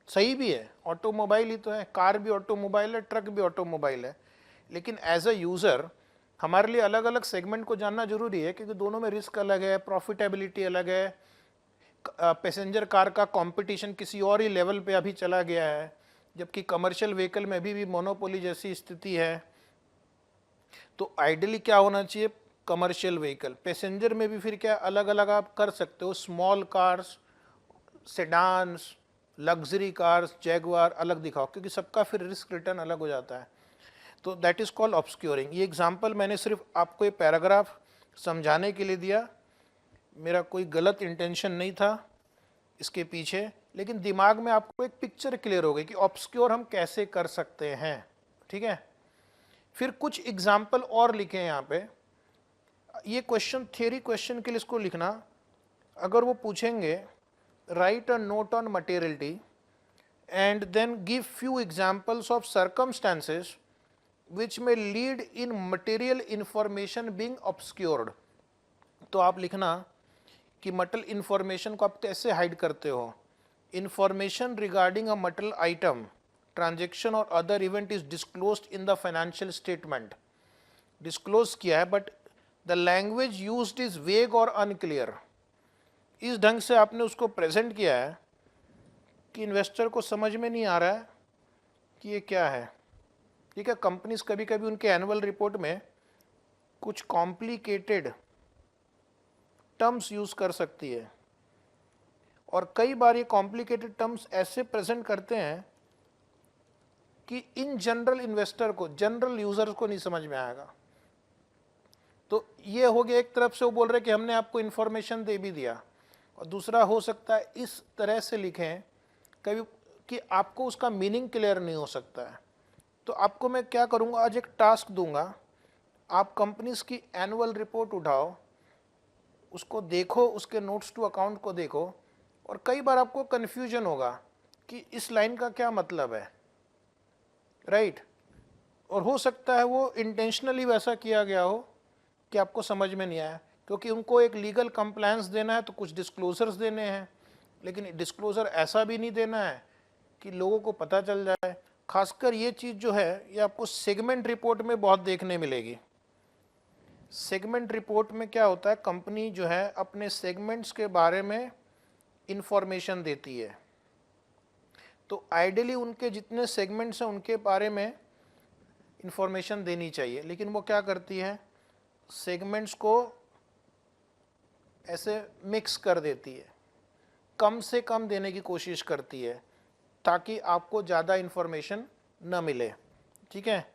सही भी है, ऑटोमोबाइल ही तो है, कार भी ऑटोमोबाइल है, ट्रक भी ऑटोमोबाइल है, लेकिन एज अ यूज़र हमारे लिए अलग अलग सेगमेंट को जानना जरूरी है, क्योंकि दोनों में रिस्क अलग है, प्रॉफिटेबिलिटी अलग है, पैसेंजर कार का कंपटीशन किसी और ही लेवल पे अभी चला गया है, जबकि कमर्शियल व्हीकल में अभी भी मोनोपोली जैसी स्थिति है। तो आइडियली क्या होना चाहिए, कमर्शियल व्हीकल। पैसेंजर में भी फिर क्या अलग अलग आप कर सकते हो, small cars, sedans, luxury cars, Jaguar अलग दिखाओ, क्योंकि सबका फिर रिस्क रिटर्न अलग हो जाता है। तो दैट इज़ कॉल्ड ऑब्सक्योरिंग। ये एग्जांपल मैंने सिर्फ आपको ये पैराग्राफ समझाने के लिए दिया, मेरा कोई गलत इंटेंशन नहीं था इसके पीछे, लेकिन दिमाग में आपको एक पिक्चर क्लियर हो गई कि ऑब्सक्योर हम कैसे कर सकते हैं, ठीक है? फिर कुछ एग्जाम्पल और लिखे हैं यहाँ पे। ये क्वेश्चन थियरी क्वेश्चन के लिए इसको लिखना, अगर वो पूछेंगे write a note on materiality and then give few examples of circumstances which may lead in material information being obscured. तो आप लिखना कि मटेरियल इंफॉर्मेशन को आप कैसे हाइड करते हो। Information regarding a material item, transaction और other event is disclosed in the financial statement. Disclose किया है but the language used is vague और अनक्लियर। इस ढंग से आपने उसको प्रेजेंट किया है कि इन्वेस्टर को समझ में नहीं आ रहा है कि ये क्या है, ठीक है? कंपनीज कभी कभी उनके एनुअल रिपोर्ट में कुछ कॉम्प्लिकेटेड टर्म्स यूज कर सकती है, और कई बार ये कॉम्प्लिकेटेड टर्म्स ऐसे प्रेजेंट करते हैं कि इन जनरल इन्वेस्टर को, जनरल यूजर्स को नहीं समझ में आएगा। तो ये हो गया, एक तरफ से वो बोल रहे कि हमने आपको इन्फॉर्मेशन दे भी दिया, और दूसरा हो सकता है इस तरह से लिखें कभी कि आपको उसका मीनिंग क्लियर नहीं हो सकता है। तो आपको मैं क्या करूँगा, आज एक टास्क दूंगा, आप कंपनीज की एनुअल रिपोर्ट उठाओ, उसको देखो, उसके नोट्स टू अकाउंट को देखो, और कई बार आपको कन्फ्यूजन होगा कि इस लाइन का क्या मतलब है, राइट? और हो सकता है वो इंटेंशनली वैसा किया गया हो कि आपको समझ में नहीं आया, क्योंकि उनको एक लीगल कंप्लायंस देना है तो कुछ डिस्क्लोजर्स देने हैं, लेकिन डिस्क्लोजर ऐसा भी नहीं देना है कि लोगों को पता चल जाए। खासकर ये चीज़ जो है ये आपको सेगमेंट रिपोर्ट में बहुत देखने मिलेगी। सेगमेंट रिपोर्ट में क्या होता है, कंपनी जो है अपने सेगमेंट्स के बारे में इंफॉर्मेशन देती है, तो आइडियली उनके जितने सेगमेंट्स हैं उनके बारे में इंफॉर्मेशन देनी चाहिए, लेकिन वो क्या करती है, सेगमेंट्स को ऐसे मिक्स कर देती है, कम से कम देने की कोशिश करती है ताकि आपको ज़्यादा इंफॉर्मेशन न मिले, ठीक है?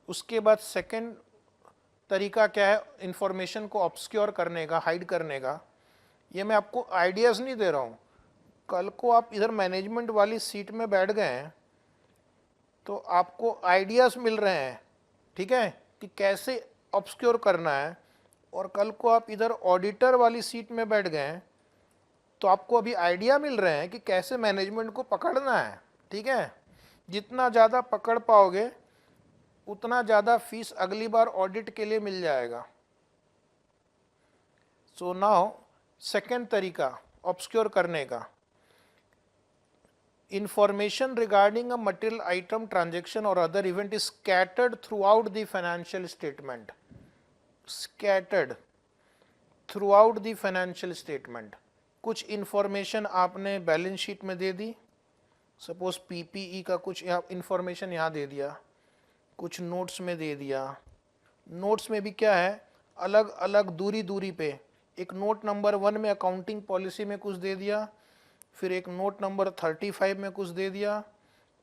उसके बाद सेकंड तरीका क्या है इंफॉर्मेशन को ऑब्सक्योर करने का, हाइड करने का। ये मैं आपको आइडियाज़ नहीं दे रहा हूँ, कल को आप इधर मैनेजमेंट वाली सीट में बैठ गए हैं तो आपको आइडियाज़ मिल रहे हैं, ठीक है, कि कैसे ऑब्सक्योर करना है, और कल को आप इधर ऑडिटर वाली सीट में बैठ गए हैं तो आपको अभी आइडिया मिल रहे हैं कि कैसे मैनेजमेंट को पकड़ना है, ठीक है? जितना ज़्यादा पकड़ पाओगे उतना ज़्यादा फीस अगली बार ऑडिट के लिए मिल जाएगा। सो नाउ सेकेंड तरीका ऑब्सक्योर करने का, information regarding a material item, transaction or other event is scattered throughout the financial statement, scattered throughout the financial statement। कुछ इंफॉर्मेशन आपने बैलेंस शीट में दे दी, सपोज पीपीई का कुछ इंफॉर्मेशन यहाँ दे दिया, कुछ नोट्स में दे दिया। नोट्स में भी क्या है, अलग अलग दूरी दूरी पे, एक नोट नंबर 1 में अकाउंटिंग पॉलिसी में कुछ दे दिया, फिर एक नोट नंबर 35 में कुछ दे दिया,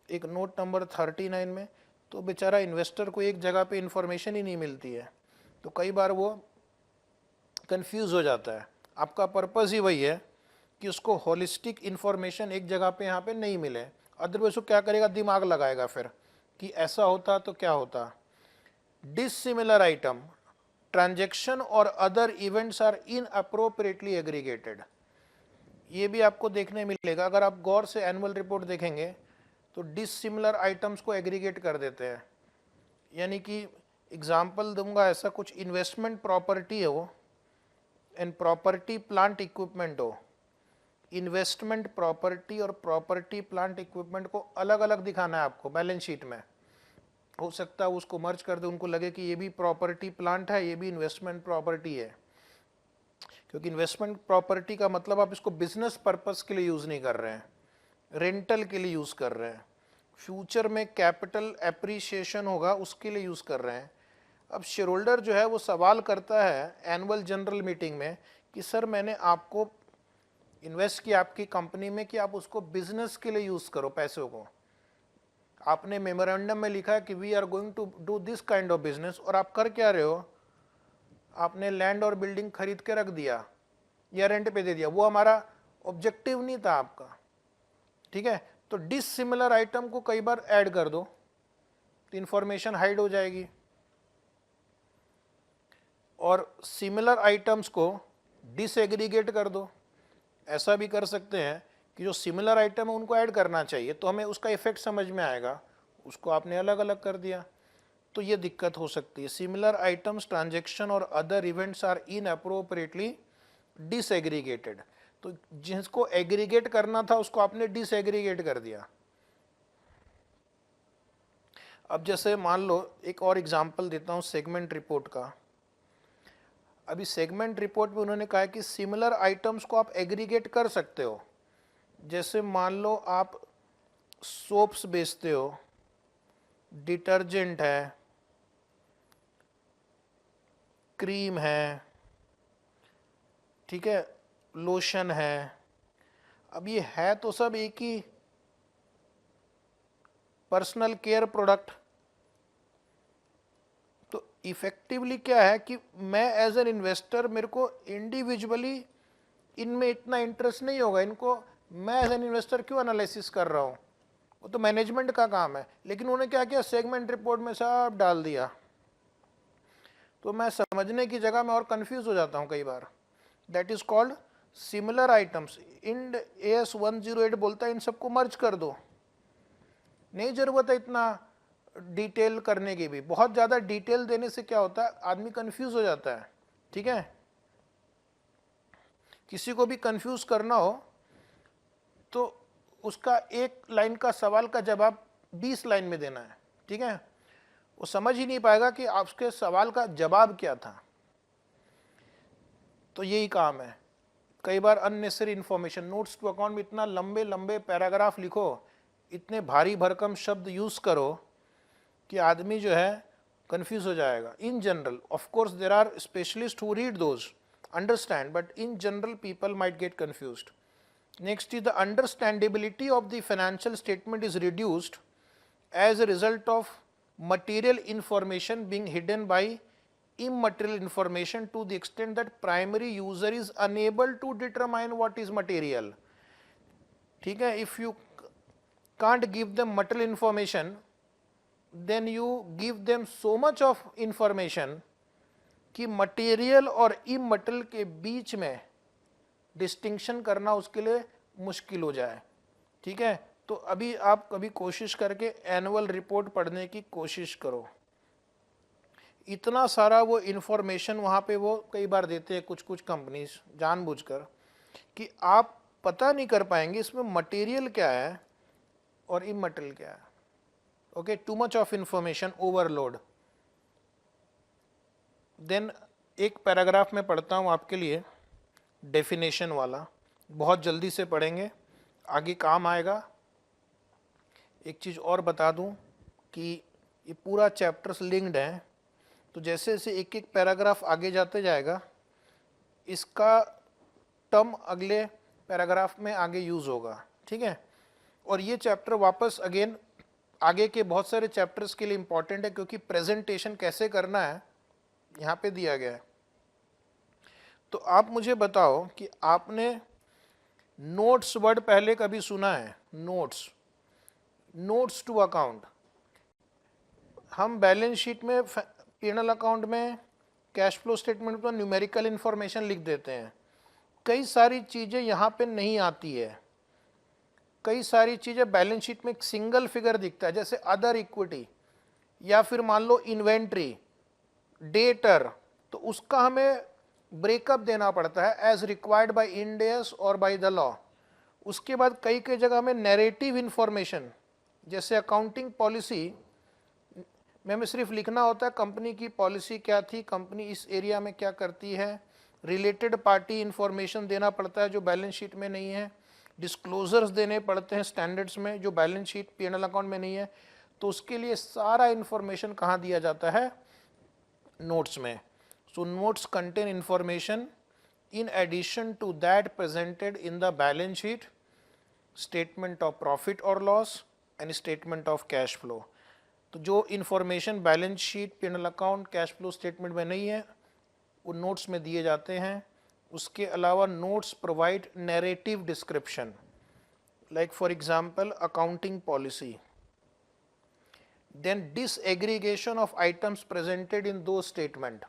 एक नोट नंबर 39 में। तो बेचारा इन्वेस्टर को एक जगह पे इंफॉर्मेशन ही नहीं मिलती है, तो कई बार वो कंफ्यूज हो जाता है। आपका पर्पस ही वही है कि उसको होलिस्टिक इन्फॉर्मेशन एक जगह पे यहाँ पे नहीं मिले, अदरवाइज वो क्या करेगा, दिमाग लगाएगा फिर कि ऐसा होता तो क्या होता। डिसिमिलर आइटम, ट्रांजैक्शन और other events are inappropriately aggregated, ये भी आपको देखने मिलेगा। अगर आप गौर से एनुअल रिपोर्ट देखेंगे तो डिसिमिलर आइटम्स को एग्रीगेट कर देते हैं। यानी कि एग्जाम्पल दूंगा ऐसा, कुछ इन्वेस्टमेंट प्रॉपर्टी हो एंड प्रॉपर्टी प्लांट इक्विपमेंट हो, इन्वेस्टमेंट प्रॉपर्टी और प्रॉपर्टी प्लांट इक्विपमेंट को अलग अलग दिखाना है आपको बैलेंस शीट में। हो सकता है उसको मर्ज कर दे, उनको लगे कि ये भी प्रॉपर्टी प्लांट है, ये भी इन्वेस्टमेंट प्रॉपर्टी है, क्योंकि इन्वेस्टमेंट प्रॉपर्टी का मतलब आप इसको बिजनेस पर्पस के लिए यूज़ नहीं कर रहे हैं, रेंटल के लिए यूज़ कर रहे हैं, फ्यूचर में कैपिटल एप्रिसिएशन होगा उसके लिए यूज़ कर रहे हैं। अब शेयर होल्डर जो है वो सवाल करता है एनुअल जनरल मीटिंग में कि सर मैंने आपको इन्वेस्ट किया आपकी कंपनी में कि आप उसको बिजनेस के लिए यूज़ करो पैसों को, आपने मेमोरेंडम में लिखा है कि we are going to do this kind of business, और आप कर क्या रहे हो, आपने लैंड और बिल्डिंग खरीद के रख दिया या रेंट पे दे दिया, वो हमारा ऑब्जेक्टिव नहीं था आपका। ठीक है, तो डिसिमिलर आइटम को कई बार ऐड कर दो तो इंफॉर्मेशन हाइड हो जाएगी, और सिमिलर आइटम्स को डिसएग्रीगेट कर दो। ऐसा भी कर सकते हैं कि जो सिमिलर आइटम है उनको ऐड करना चाहिए तो हमें उसका इफेक्ट समझ में आएगा, उसको आपने अलग अलग कर दिया तो ये दिक्कत हो सकती है। सिमिलर आइटम्स, ट्रांजैक्शन और other events are inappropriately disaggregated, तो जिसको एग्रीगेट करना था उसको आपने डिसएग्रीगेट कर दिया। अब जैसे मान लो एक और एग्जांपल देता हूँ सेगमेंट रिपोर्ट का। अभी सेगमेंट रिपोर्ट में उन्होंने कहा है कि सिमिलर आइटम्स को आप एग्रीगेट कर सकते हो। जैसे मान लो आप सोप्स बेचते हो, डिटर्जेंट है, क्रीम है, ठीक है, लोशन है। अब ये है तो सब एक ही पर्सनल केयर प्रोडक्ट, तो इफेक्टिवली क्या है कि मैं एज एन इन्वेस्टर, मेरे को इंडिविजुअली इनमें इतना इंटरेस्ट नहीं होगा, इनको मैं एज एन इन्वेस्टर क्यों एनालिसिस कर रहा हूँ, वो तो मैनेजमेंट का काम है। लेकिन उन्होंने क्या किया, सेगमेंट रिपोर्ट में सब डाल दिया, तो मैं समझने की जगह में और कंफ्यूज हो जाता हूँ कई बार। That is called similar items. Ind AS 108 बोलता है इन सबको मर्ज कर दो, नहीं जरूरत है इतना डिटेल करने की भी। बहुत ज़्यादा डिटेल देने से क्या होता है, आदमी कंफ्यूज हो जाता है। ठीक है, किसी को भी कंफ्यूज करना हो तो उसका एक लाइन का सवाल का जवाब 20 लाइन में देना है। ठीक है, वो समझ ही नहीं पाएगा कि आपके सवाल का जवाब क्या था। तो यही काम है। कई बार unnecessary information, notes to account में इतना लंबे लंबे पैराग्राफ लिखो, इतने भारी भरकम शब्द यूज करो कि आदमी जो है कंफ्यूज हो जाएगा। In general, of course there are specialist who read those, understand, but in general people might get confused. Next is the understandability of the financial statement is reduced as a result of material information being hidden by immaterial information to the extent that primary user is unable to determine what is material. ठीक है, if you can't give them material information, then you give them so much of information कि material और immaterial के बीच में distinction करना उसके लिए मुश्किल हो जाए। ठीक है, तो अभी आप कभी कोशिश करके एनुअल रिपोर्ट पढ़ने की कोशिश करो। इतना सारा वो इन्फॉर्मेशन वहाँ पे वो कई बार देते हैं कुछ कुछ कंपनीज जानबूझकर, कि आप पता नहीं कर पाएंगे इसमें मटेरियल क्या है और इमटेरियल क्या है। Okay, too much of information, overload. Then एक पैराग्राफ में पढ़ता हूँ आपके लिए, डेफिनेशन वाला, बहुत जल्दी से पढ़ेंगे, आगे काम आएगा। एक चीज़ और बता दूं कि ये पूरा चैप्टर्स लिंक्ड है, तो जैसे जैसे एक एक पैराग्राफ आगे जाते जाएगा इसका टर्म अगले पैराग्राफ में आगे यूज़ होगा। ठीक है, और ये चैप्टर वापस अगेन आगे के बहुत सारे चैप्टर्स के लिए इम्पॉर्टेंट है, क्योंकि प्रेजेंटेशन कैसे करना है यहाँ पे दिया गया है। तो आप मुझे बताओ कि आपने नोट्स वर्ड पहले कभी सुना है? Notes, notes to account. हम बैलेंस शीट में, पी&एल अकाउंट में, कैश फ्लो स्टेटमेंट में न्यूमेरिकल इंफॉर्मेशन लिख देते हैं। कई सारी चीज़ें यहाँ पे नहीं आती है, कई सारी चीज़ें बैलेंस शीट में एक सिंगल फिगर दिखता है, जैसे अदर इक्विटी या फिर मान लो इन्वेंट्री, डेटर, तो उसका हमें ब्रेकअप देना पड़ता है as required by Ind AS और बाय द लॉ। उसके बाद कई कई जगह हमें नैरेटिव इंफॉर्मेशन, जैसे अकाउंटिंग पॉलिसी में हमें सिर्फ लिखना होता है कंपनी की पॉलिसी क्या थी, कंपनी इस एरिया में क्या करती है, रिलेटेड पार्टी इंफॉर्मेशन देना पड़ता है जो बैलेंस शीट में नहीं है, डिस्क्लोजर्स देने पड़ते हैं स्टैंडर्ड्स में जो बैलेंस शीट पी&एल अकाउंट में नहीं है। तो उसके लिए सारा इंफॉर्मेशन कहाँ दिया जाता है? नोट्स में। So notes contain information in addition to that presented in the balance sheet, statement of profit or loss and statement of cash flow। तो जो इंफॉर्मेशन balance sheet, P and L account, cash flow statement में नहीं है वो notes में दिए जाते हैं। उसके अलावा notes provide narrative description, like for example accounting policy, then disaggregation of items presented in दो स्टेटमेंट।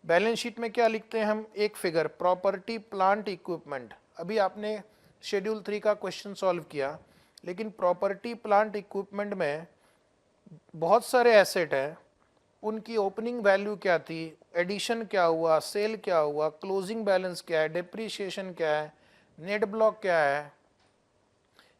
बैलेंस शीट में क्या लिखते हैं हम? एक फिगर, प्रॉपर्टी प्लांट इक्विपमेंट। अभी आपने शेड्यूल 3 का क्वेश्चन सॉल्व किया, लेकिन प्रॉपर्टी प्लांट इक्विपमेंट में बहुत सारे एसेट हैं, उनकी ओपनिंग वैल्यू क्या थी, एडिशन क्या हुआ, सेल क्या हुआ, क्लोजिंग बैलेंस क्या है, डेप्रीशिएशन क्या है, नेट ब्लॉक क्या है,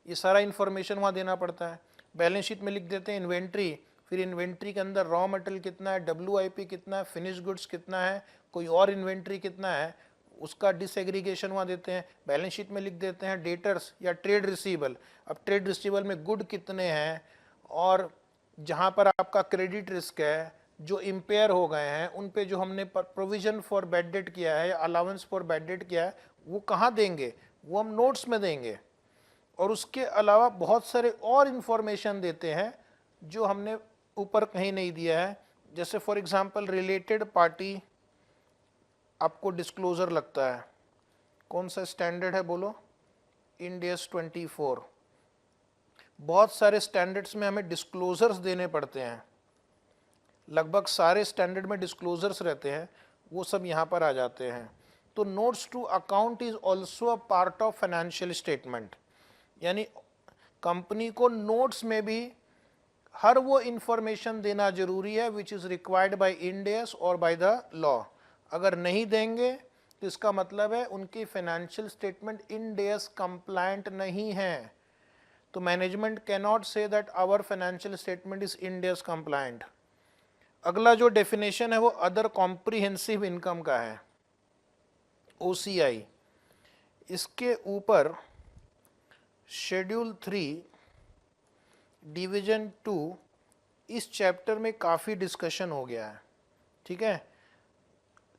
ये सारा इन्फॉर्मेशन वहाँ देना पड़ता है। बैलेंस शीट में लिख देते हैं इन्वेंट्री, फिर इन्वेंट्री के अंदर रॉ मटेरियल कितना है, WIP कितना है, फिनिश गुड्स कितना है, कोई और इन्वेंट्री कितना है, उसका डिसएग्रीगेशन वहाँ देते हैं। बैलेंस शीट में लिख देते हैं डेटर्स या ट्रेड रिसीवेबल। अब ट्रेड रिसीवेबल में गुड कितने हैं, और जहाँ पर आपका क्रेडिट रिस्क है, जो इम्पेयर हो गए हैं, उन पे जो हमने प्रोविजन फॉर बैड डेट किया है या अलाउंस फॉर बैड डेट किया है, वो कहाँ देंगे? वो हम नोट्स में देंगे। और उसके अलावा बहुत सारे और इन्फॉर्मेशन देते हैं जो हमने ऊपर कहीं नहीं दिया है। जैसे फॉर एग्जांपल रिलेटेड पार्टी आपको डिस्क्लोजर लगता है, कौन सा स्टैंडर्ड है बोलो? Ind AS 24। बहुत सारे स्टैंडर्ड्स में हमें डिस्क्लोजर्स देने पड़ते हैं, लगभग सारे स्टैंडर्ड में डिस्क्लोजर्स रहते हैं, वो सब यहाँ पर आ जाते हैं। तो notes to account is also a part of financial statement, यानी कंपनी को नोट्स में भी हर वो इंफॉर्मेशन देना जरूरी है which is required by Ind AS और बाय द लॉ। अगर नहीं देंगे तो इसका मतलब है उनकी financial statement Ind AS compliant नहीं है। तो management can not say that our financial statement is Ind AS compliant. अगला जो डेफिनेशन है वो अदर कॉम्प्रिहेंसिव इनकम का है, OCI। इसके ऊपर शेड्यूल 3 डिवीजन 2 इस चैप्टर में काफ़ी डिस्कशन हो गया है, ठीक है।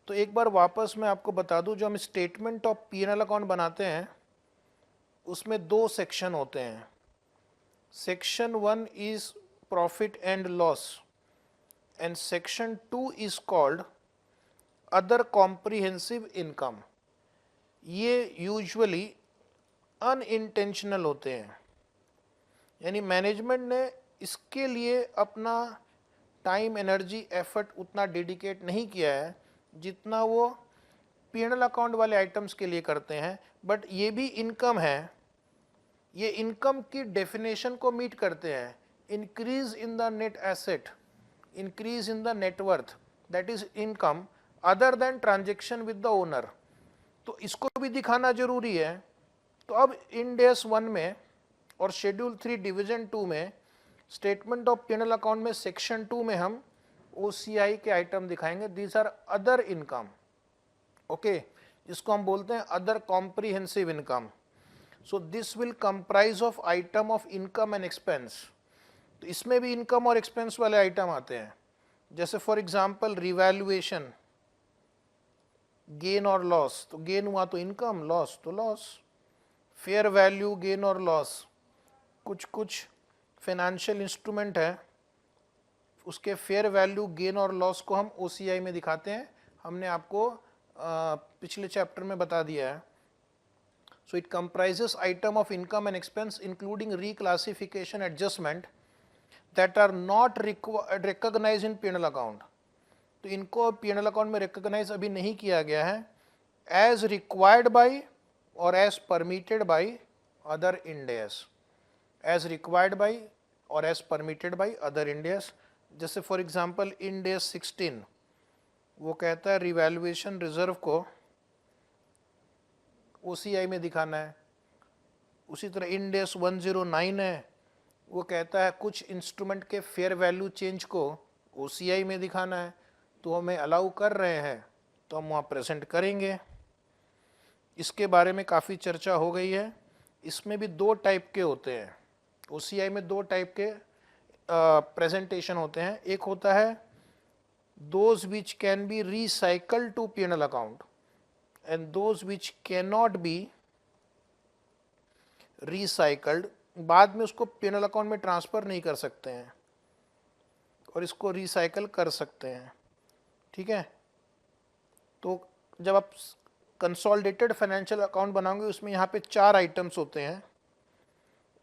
तो एक बार वापस मैं आपको बता दूं, जो हम स्टेटमेंट ऑफ P&L अकाउंट बनाते हैं उसमें 2 सेक्शन होते हैं। Section 1 is profit and loss and section 2 is called other comprehensive income. ये यूजुअली अनइंटेंशनल होते हैं, यानी मैनेजमेंट ने इसके लिए अपना टाइम, एनर्जी, एफर्ट उतना डेडिकेट नहीं किया है जितना वो P&L अकाउंट वाले आइटम्स के लिए करते हैं। बट ये भी इनकम है, ये इनकम की डेफिनेशन को मीट करते हैं। Increase in the net asset, increase in the net worth, that is income other than transaction with the owner. तो इसको भी दिखाना जरूरी है। तो अब इंड AS 1 में और शेड्यूल 3 डिवीजन 2 में स्टेटमेंट ऑफ P&L अकाउंट में सेक्शन 2 में हम OCI के आइटम दिखाएंगे। These are other income, okay, जिसको हम बोलते हैं other comprehensive income. So this will comprise of item of income and expense. तो इसमें भी इनकम और एक्सपेंस वाले आइटम आते हैं, जैसे फॉर एग्जांपल रिवैल्यूएशन, गेन और लॉस। तो गेन हुआ तो इनकम, लॉस तो लॉस। फेयर वैल्यू, गेन और लॉस। कुछ कुछ फाइनेंशियल इंस्ट्रूमेंट है, उसके फेयर वैल्यू, गेन और लॉस को हम OCI में दिखाते हैं। हमने आपको पिछले चैप्टर में बता दिया है. So it comprises item of income and expense including reclassification adjustment that are not recognized in P&L account. तो इनको P&L account में recognize अभी नहीं किया गया है as required by or as permitted by other Ind AS. As required by or as permitted by other Ind AS. जैसे for example Ind AS 16 वो कहता है रिवैल्यूएशन रिजर्व को OCI में दिखाना है. उसी तरह Ind AS 109 है, वो कहता है कुछ इंस्ट्रूमेंट के फेयर वैल्यू चेंज को OCI में दिखाना है. तो हमें अलाउ कर रहे हैं तो हम वहाँ प्रेजेंट करेंगे. इसके बारे में काफ़ी चर्चा हो गई है. इसमें भी दो टाइप के होते हैं. OCI में दो टाइप के प्रेजेंटेशन होते हैं. एक होता है those which can be recycled to P&L account and those which cannot be recycled. बाद में उसको P&L अकाउंट में ट्रांसफ़र नहीं कर सकते हैं और इसको रिसाइकल कर सकते हैं. ठीक है. तो जब आप कंसोलिडेटेड फाइनेंशियल अकाउंट बनाओगे उसमें यहाँ पे 4 आइटम्स होते हैं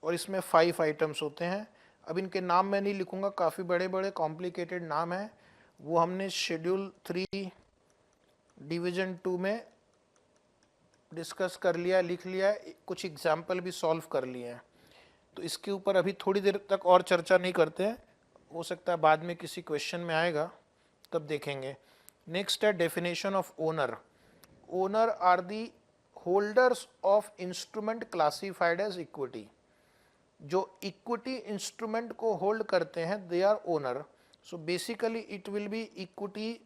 और इसमें 5 आइटम्स होते हैं. अब इनके नाम मैं नहीं लिखूंगा, काफ़ी बड़े बड़े कॉम्प्लिकेटेड नाम हैं. वो हमने शेड्यूल 3 डिवीज़न 2 में डिस्कस कर लिया, लिख लिया, कुछ एग्जाम्पल भी सॉल्व कर लिए हैं. तो इसके ऊपर अभी थोड़ी देर तक और चर्चा नहीं करते हैं. हो सकता है बाद में किसी क्वेश्चन में आएगा तब देखेंगे. नेक्स्ट है definition of owner. Owner are the holders of instrument classified as equity. जो इक्विटी इंस्ट्रूमेंट को होल्ड करते हैं they are owner. So basically it will be equity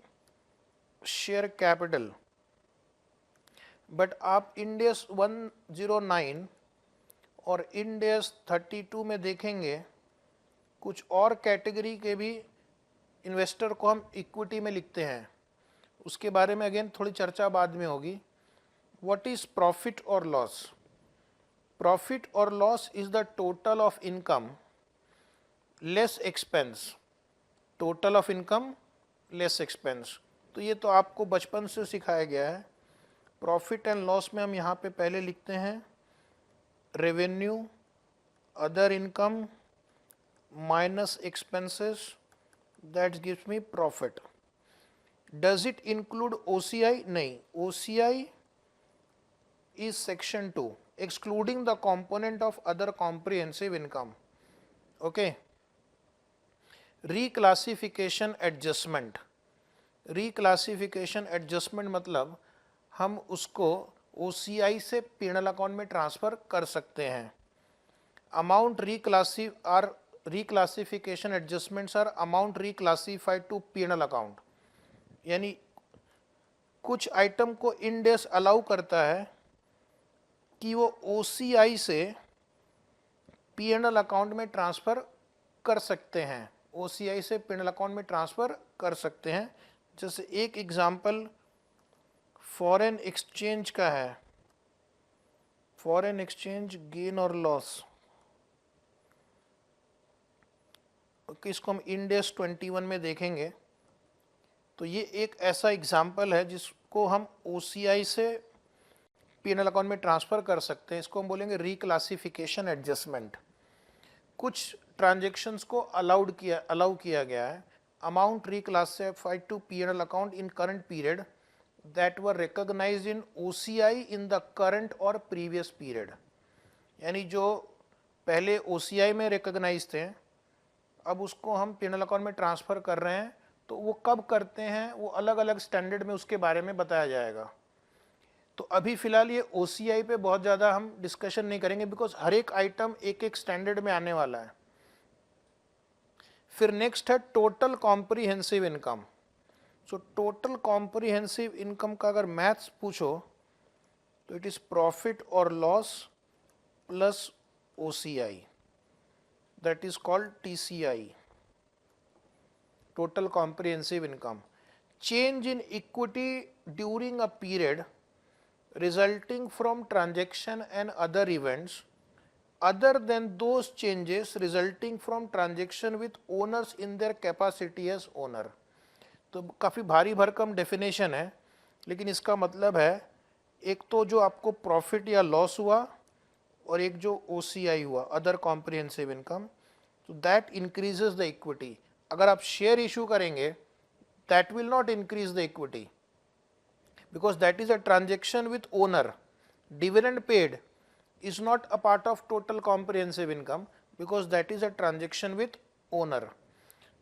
share capital. But आप Ind AS 109 और Ind AS 32 में देखेंगे कुछ और कैटेगरी के भी इन्वेस्टर को हम इक्विटी में लिखते हैं. उसके बारे में अगेन थोड़ी चर्चा बाद में होगी. व्हाट इज प्रॉफिट और लॉस? प्रॉफिट और loss is the total of income less expense. Total of income less expense. तो ये तो आपको बचपन से सिखाया गया है. प्रॉफिट एंड लॉस में हम यहाँ पे पहले लिखते हैं revenue, other income minus expenses, that gives me profit. Does it include OCI? नहीं. OCI is section 2 excluding the component of other comprehensive income. Okay. Reclassification adjustment. Reclassification adjustment मतलब हम उसको OCI से P&L अकाउंट में transfer कर सकते हैं. Amount reclassification adjustments are amount reclassified to P&L account. यानी कुछ आइटम को Ind AS अलाउ करता है कि वो OCI से P&L अकाउंट में ट्रांसफ़र कर सकते हैं. OCI से P&L अकाउंट में ट्रांसफ़र कर सकते हैं. जैसे एक एग्जांपल फॉरेन एक्सचेंज का है. फॉरेन एक्सचेंज गेन और लॉस. इसको हम Ind AS 21 में देखेंगे. तो ये एक ऐसा एग्जांपल है जिसको हम OCI से P&L अकाउंट में ट्रांसफ़र कर सकते हैं. इसको हम बोलेंगे रिक्लासिफिकेशन एडजस्टमेंट. कुछ ट्रांजेक्शन्स को अलाउ किया गया है. Amount reclassified to P&L account in current period that were recognised in OCI in the current और प्रीवियस पीरियड. यानी जो पहले OCI में रिकॉग्नाइज थे अब उसको हम P&L अकाउंट में ट्रांसफ़र कर रहे हैं. तो वो कब करते हैं वो अलग अलग स्टैंडर्ड में उसके बारे में बताया जाएगा. तो अभी फ़िलहाल ये OCI पे बहुत ज़्यादा हम डिस्कशन नहीं करेंगे बिकॉज हर एक आइटम एक एक स्टैंडर्ड में आने वाला है. फिर नेक्स्ट है total comprehensive income. So total comprehensive income का अगर मैथ्स पूछो तो इट इज़ प्रॉफिट और loss plus OCI. That is called TCI. total comprehensive income. Change in equity during a period resulting from transaction and other events other than those changes resulting from transaction with owners in their capacity as owner. तो काफ़ी भारी भरकम definition है. लेकिन इसका मतलब है एक तो जो आपको प्रॉफिट या लॉस हुआ और एक जो OCI हुआ, अदर कॉम्प्रिहेंसिव इनकम, तो दैट इंक्रीजेस द इक्विटी। अगर आप शेयर इशू करेंगे that will not increase the equity because that is a transaction with owner. Dividend paid is not a part of total comprehensive income because that is a transaction with owner.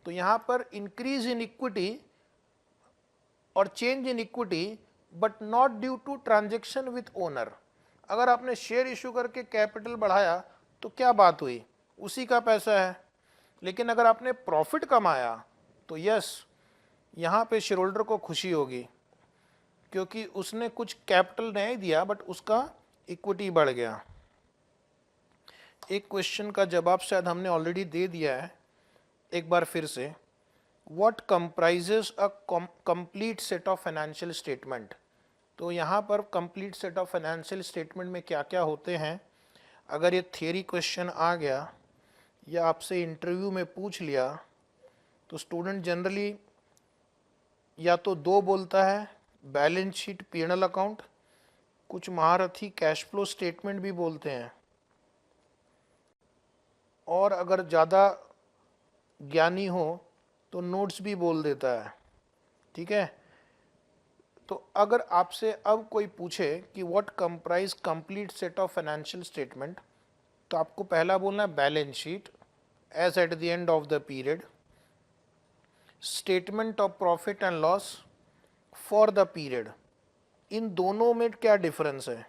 तो यहाँ पर increase in equity और change in equity but not due to transaction with owner. अगर आपने share issue करके capital बढ़ाया तो क्या बात हुई, उसी का पैसा है। लेकिन अगर आपने प्रॉफिट कमाया तो यस, यहाँ पे शेयर होल्डर को खुशी होगी क्योंकि उसने कुछ कैपिटल नहीं दिया बट उसका इक्विटी बढ़ गया। एक क्वेश्चन का जवाब शायद हमने ऑलरेडी दे दिया है, एक बार फिर से। What comprises a complete set of financial statement. तो यहाँ पर complete set of financial statement में क्या क्या होते हैं, अगर ये थियरी क्वेश्चन आ गया या आपसे इंटरव्यू में पूछ लिया तो स्टूडेंट जनरली या तो दो बोलता है, बैलेंस शीट, P&L अकाउंट, कुछ महारथी कैश फ्लो स्टेटमेंट भी बोलते हैं, और अगर ज़्यादा ज्ञानी हो तो नोट्स भी बोल देता है। ठीक है, तो अगर आपसे अब कोई पूछे कि what comprise complete set of financial statement, तो आपको पहला बोलना है balance sheet as at the end of the period, statement of profit and loss for the period. इन दोनों में क्या डिफरेंस है,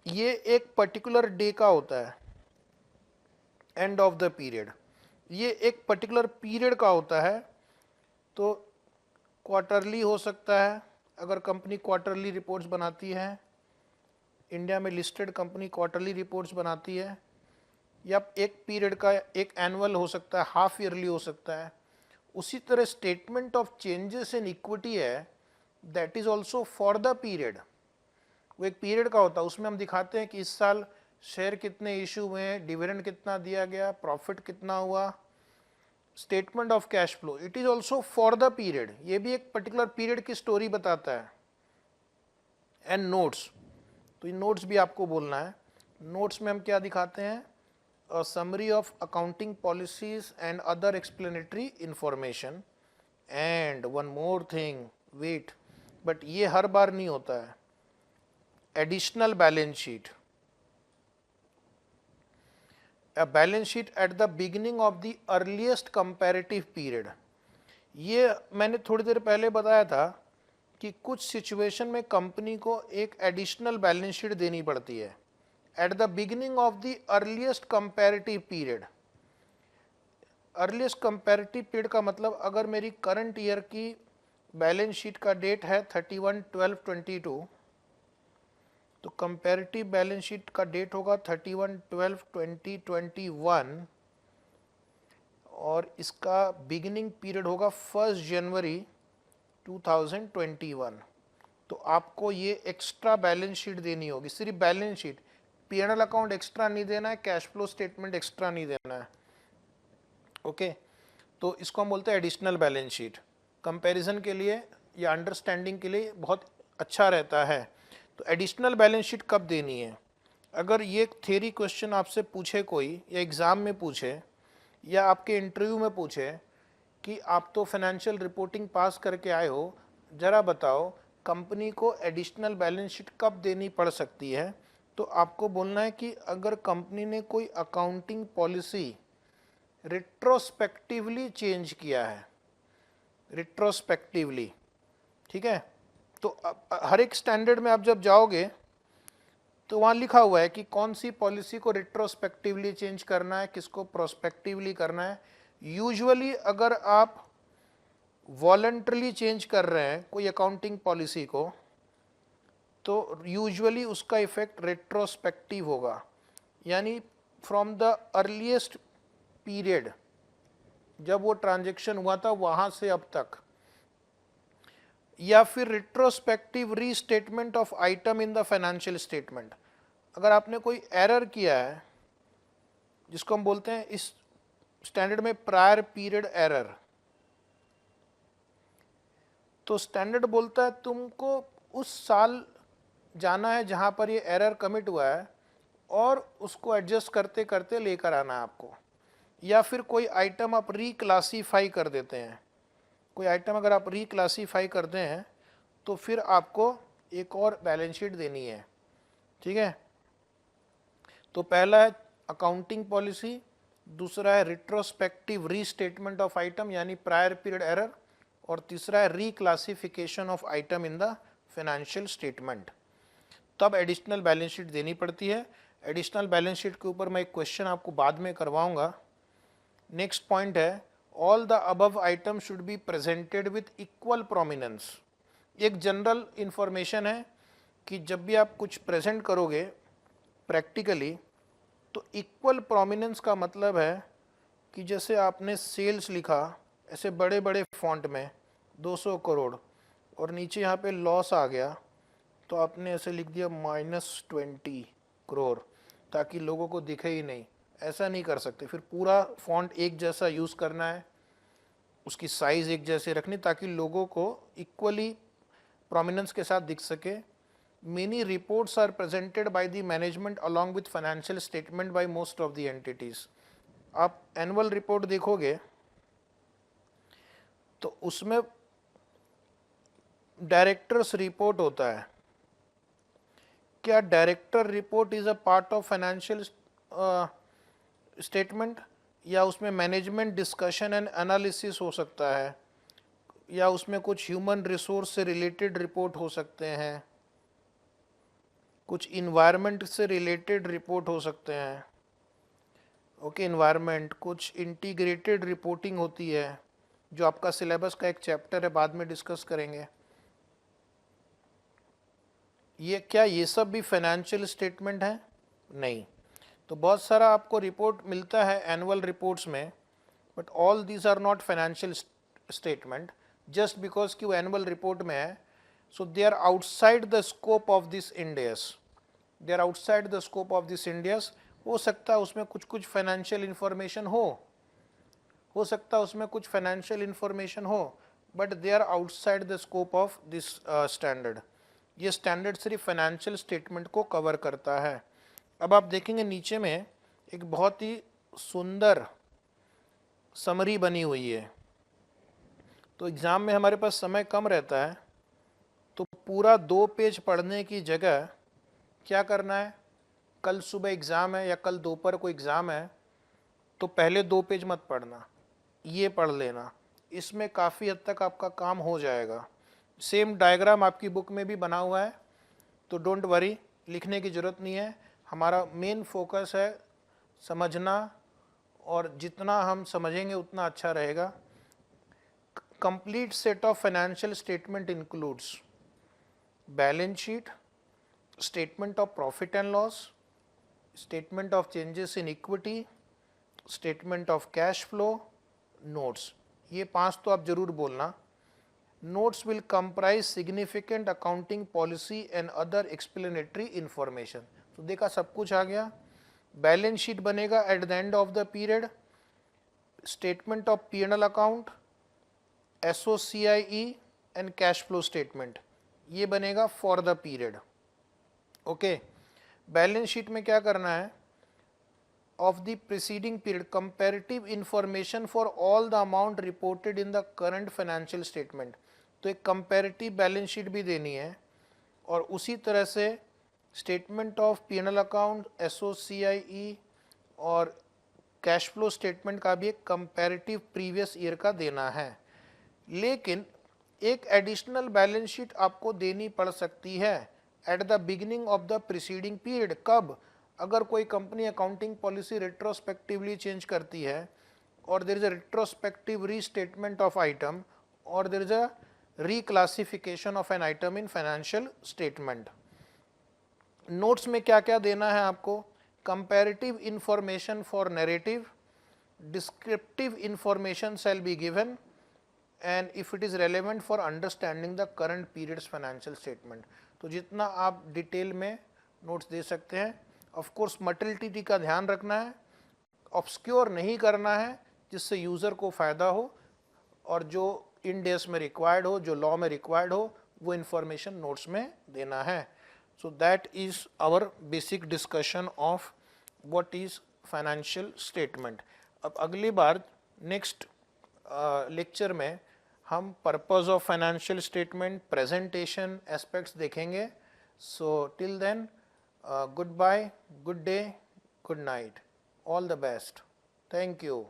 ये एक पर्टिकुलर डे का होता है एंड ऑफ द पीरियड, ये एक पर्टिकुलर पीरियड का होता है। तो क्वार्टरली हो सकता है, अगर कंपनी क्वार्टरली रिपोर्ट्स बनाती है, इंडिया में लिस्टेड कंपनी क्वार्टरली रिपोर्ट्स बनाती है, या एक पीरियड का, एक एनुअल हो सकता है, हाफ ईयरली हो सकता है। उसी तरह statement of changes in equity है, that is also for the period. वो एक पीरियड का होता है, उसमें हम दिखाते हैं कि इस साल शेयर कितने इशू हुए हैं, डिविडेंड कितना दिया गया, प्रॉफिट कितना हुआ। Statement of cash flow, it is also for the period, ये भी एक पर्टिकुलर पीरियड की स्टोरी बताता है। एंड नोट्स, तो इन नोट्स भी आपको बोलना है। नोट्स में हम क्या दिखाते हैं, a summary of accounting policies and other explanatory information. And one more thing, wait, but ये हर बार नहीं होता है, additional balance sheet, a balance sheet at the beginning of the earliest comparative period। ये मैंने थोड़ी देर पहले बताया था कि कुछ सिचुएशन में कंपनी को एक एडिशनल बैलेंस शीट देनी पड़ती है at the beginning of the earliest comparative period. Earliest comparative period का मतलब, अगर मेरी करंट ईयर की बैलेंस शीट का डेट है 31/12/22, तो कंपैरेटिव बैलेंस शीट का डेट होगा 31/12/2021 और इसका बिगिनिंग पीरियड होगा 1 जनवरी 2021। तो आपको ये एक्स्ट्रा बैलेंस शीट देनी होगी, सिर्फ balance sheet, P&L account extra नहीं देना है, कैश फ्लो स्टेटमेंट एक्स्ट्रा नहीं देना है। ओके, तो इसको हम बोलते हैं एडिशनल बैलेंस शीट। कंपैरिजन के लिए या अंडरस्टैंडिंग के लिए बहुत अच्छा रहता है। तो एडिशनल बैलेंस शीट कब देनी है, अगर ये थ्योरी क्वेश्चन आपसे पूछे कोई, या एग्ज़ाम में पूछे, या आपके इंटरव्यू में पूछे कि आप तो फाइनेंशियल रिपोर्टिंग पास करके आए हो, ज़रा बताओ कंपनी को एडिशनल बैलेंस शीट कब देनी पड़ सकती है, तो आपको बोलना है कि अगर कंपनी ने कोई अकाउंटिंग पॉलिसी रिट्रोस्पेक्टिवली चेंज किया है, रिट्रोस्पेक्टिवली। ठीक है, तो हर एक स्टैंडर्ड में आप जब जाओगे तो वहाँ लिखा हुआ है कि कौन सी पॉलिसी को रिट्रोस्पेक्टिवली चेंज करना है, किसको प्रोस्पेक्टिवली करना है। यूजुअली अगर आप वॉलंटरली चेंज कर रहे हैं कोई अकाउंटिंग पॉलिसी को, तो यूजुअली उसका इफेक्ट रेट्रोस्पेक्टिव होगा, यानी फ्रॉम द अर्लीस्ट पीरियड जब वो ट्रांजैक्शन हुआ था वहाँ से अब तक। या फिर retrospective restatement of item in the financial statement, अगर आपने कोई एरर किया है जिसको हम बोलते हैं इस स्टैंडर्ड में प्रायर पीरियड एरर, तो स्टैंडर्ड बोलता है तुमको उस साल जाना है जहां पर ये एरर कमिट हुआ है और उसको एडजस्ट करते करते लेकर आना है आपको। या फिर कोई आइटम आप रिक्लासीफाई कर देते हैं, कोई आइटम अगर आप रिक्लासीफाई करते हैं तो फिर आपको एक और बैलेंस शीट देनी है, ठीक है। तो पहला है अकाउंटिंग पॉलिसी, दूसरा है रिट्रोस्पेक्टिव रीस्टेटमेंट ऑफ आइटम यानी प्रायर पीरियड एरर, और तीसरा है reclassification of item in the financial statement. तब एडिशनल बैलेंस शीट देनी पड़ती है। एडिशनल बैलेंस शीट के ऊपर मैं एक क्वेश्चन आपको बाद में करवाऊंगा। नेक्स्ट पॉइंट है all the above item should be presented with equal prominence. एक जनरल इंफॉर्मेशन है कि जब भी आप कुछ प्रेजेंट करोगे प्रैक्टिकली तो इक्वल प्रोमिनेंस का मतलब है कि जैसे आपने सेल्स लिखा ऐसे बड़े बड़े फॉन्ट में 200 करोड़ और नीचे यहाँ पे लॉस आ गया तो आपने ऐसे लिख दिया -20 करोड़ ताकि लोगों को दिखे ही नहीं। ऐसा नहीं कर सकते, फिर पूरा फॉन्ट एक जैसा यूज़ करना है, उसकी साइज़ एक जैसे रखनी ताकि लोगों को इक्वली प्रोमिनेंस के साथ दिख सके। Many reports are presented by the management along with financial statement by most of the entities. आप एनुअल रिपोर्ट देखोगे तो उसमें डायरेक्टर्स रिपोर्ट होता है। क्या director report is a part of financial statement, या उसमें मैनेजमेंट डिस्कशन एंड एनालिसिस हो सकता है, या उसमें कुछ ह्यूमन रिसोर्स से रिलेटेड रिपोर्ट हो सकते हैं, कुछ इन्वायरमेंट से रिलेटेड रिपोर्ट हो सकते हैं। ओके, इन्वायरमेंट, कुछ इंटीग्रेटेड रिपोर्टिंग होती है जो आपका सिलेबस का एक चैप्टर है, बाद में डिस्कस करेंगे। ये सब भी फाइनेंशियल स्टेटमेंट है? नहीं। तो बहुत सारा आपको रिपोर्ट मिलता है एनुअल रिपोर्ट्स में, but all these are not financial statement just because कि वो एनुअल रिपोर्ट में है। So they are outside the scope of this Ind AS, they are outside the scope of this Ind AS. हो सकता है उसमें कुछ फाइनेंशियल इंफॉर्मेशन हो सकता है उसमें कुछ फाइनेंशियल इंफॉर्मेशन हो, but they are outside the scope of this standard. ये स्टैंडर्ड सिर्फ फाइनेंशियल स्टेटमेंट को कवर करता है। अब आप देखेंगे नीचे में एक बहुत ही सुंदर समरी बनी हुई है। तो एग्ज़ाम में हमारे पास समय कम रहता है, तो पूरा 2 पेज पढ़ने की जगह क्या करना है, कल सुबह एग्ज़ाम है या कल दोपहर को एग्ज़ाम है तो पहले 2 पेज मत पढ़ना, ये पढ़ लेना, इसमें काफ़ी हद तक आपका काम हो जाएगा। सेम डायग्राम आपकी बुक में भी बना हुआ है, तो डोंट वरी, लिखने की ज़रूरत नहीं है। हमारा मेन फोकस है समझना, और जितना हम समझेंगे उतना अच्छा रहेगा। Complete set of financial statement includes balance sheet, statement of profit and loss, statement of changes in equity, statement of cash flow, notes. ये 5 तो आप जरूर बोलना। Notes will comprise significant accounting policy and other explanatory information. तो देखा, सब कुछ आ गया। बैलेंस शीट बनेगा eight the end of the period, statement of P&L account, SOCIE and cash flow statement, ये बनेगा for the period. Okay, balance sheet में क्या करना है, of the preceding period comparative information for all the amount reported in the current financial statement। तो एक comparative balance sheet भी देनी है, और उसी तरह से statement of P&L account, SOCIE और कैश फ्लो स्टेटमेंट का भी एक कंपैरेटिव प्रीवियस ईयर का देना है। लेकिन एक एडिशनल बैलेंस शीट आपको देनी पड़ सकती है at the beginning of the preceding period. कब? अगर कोई company accounting policy retrospectively change करती है और there is a retrospective restatement of item और there is a reclassification of an item in financial statement. Notes में क्या क्या देना है आपको, comparative information for narrative, descriptive information shall be given and if it is relevant for understanding the current period's financial statement. तो जितना आप detail में नोट्स दे सकते हैं। ऑफ कोर्स मटेरियलिटी का ध्यान रखना है, ऑब्सक्योर नहीं करना है जिससे यूज़र को फ़ायदा हो, और जो इंड एस में रिक्वायर्ड हो, जो लॉ में रिक्वायर्ड हो, वो इंफॉर्मेशन नोट्स में देना है. So that is our basic discussion of what is financial statement. अब अगली बार नेक्स्ट लेक्चर में हम purpose of financial statement, presentation aspects देखेंगे. So till then, goodbye, good day, good night, all the best. Thank you.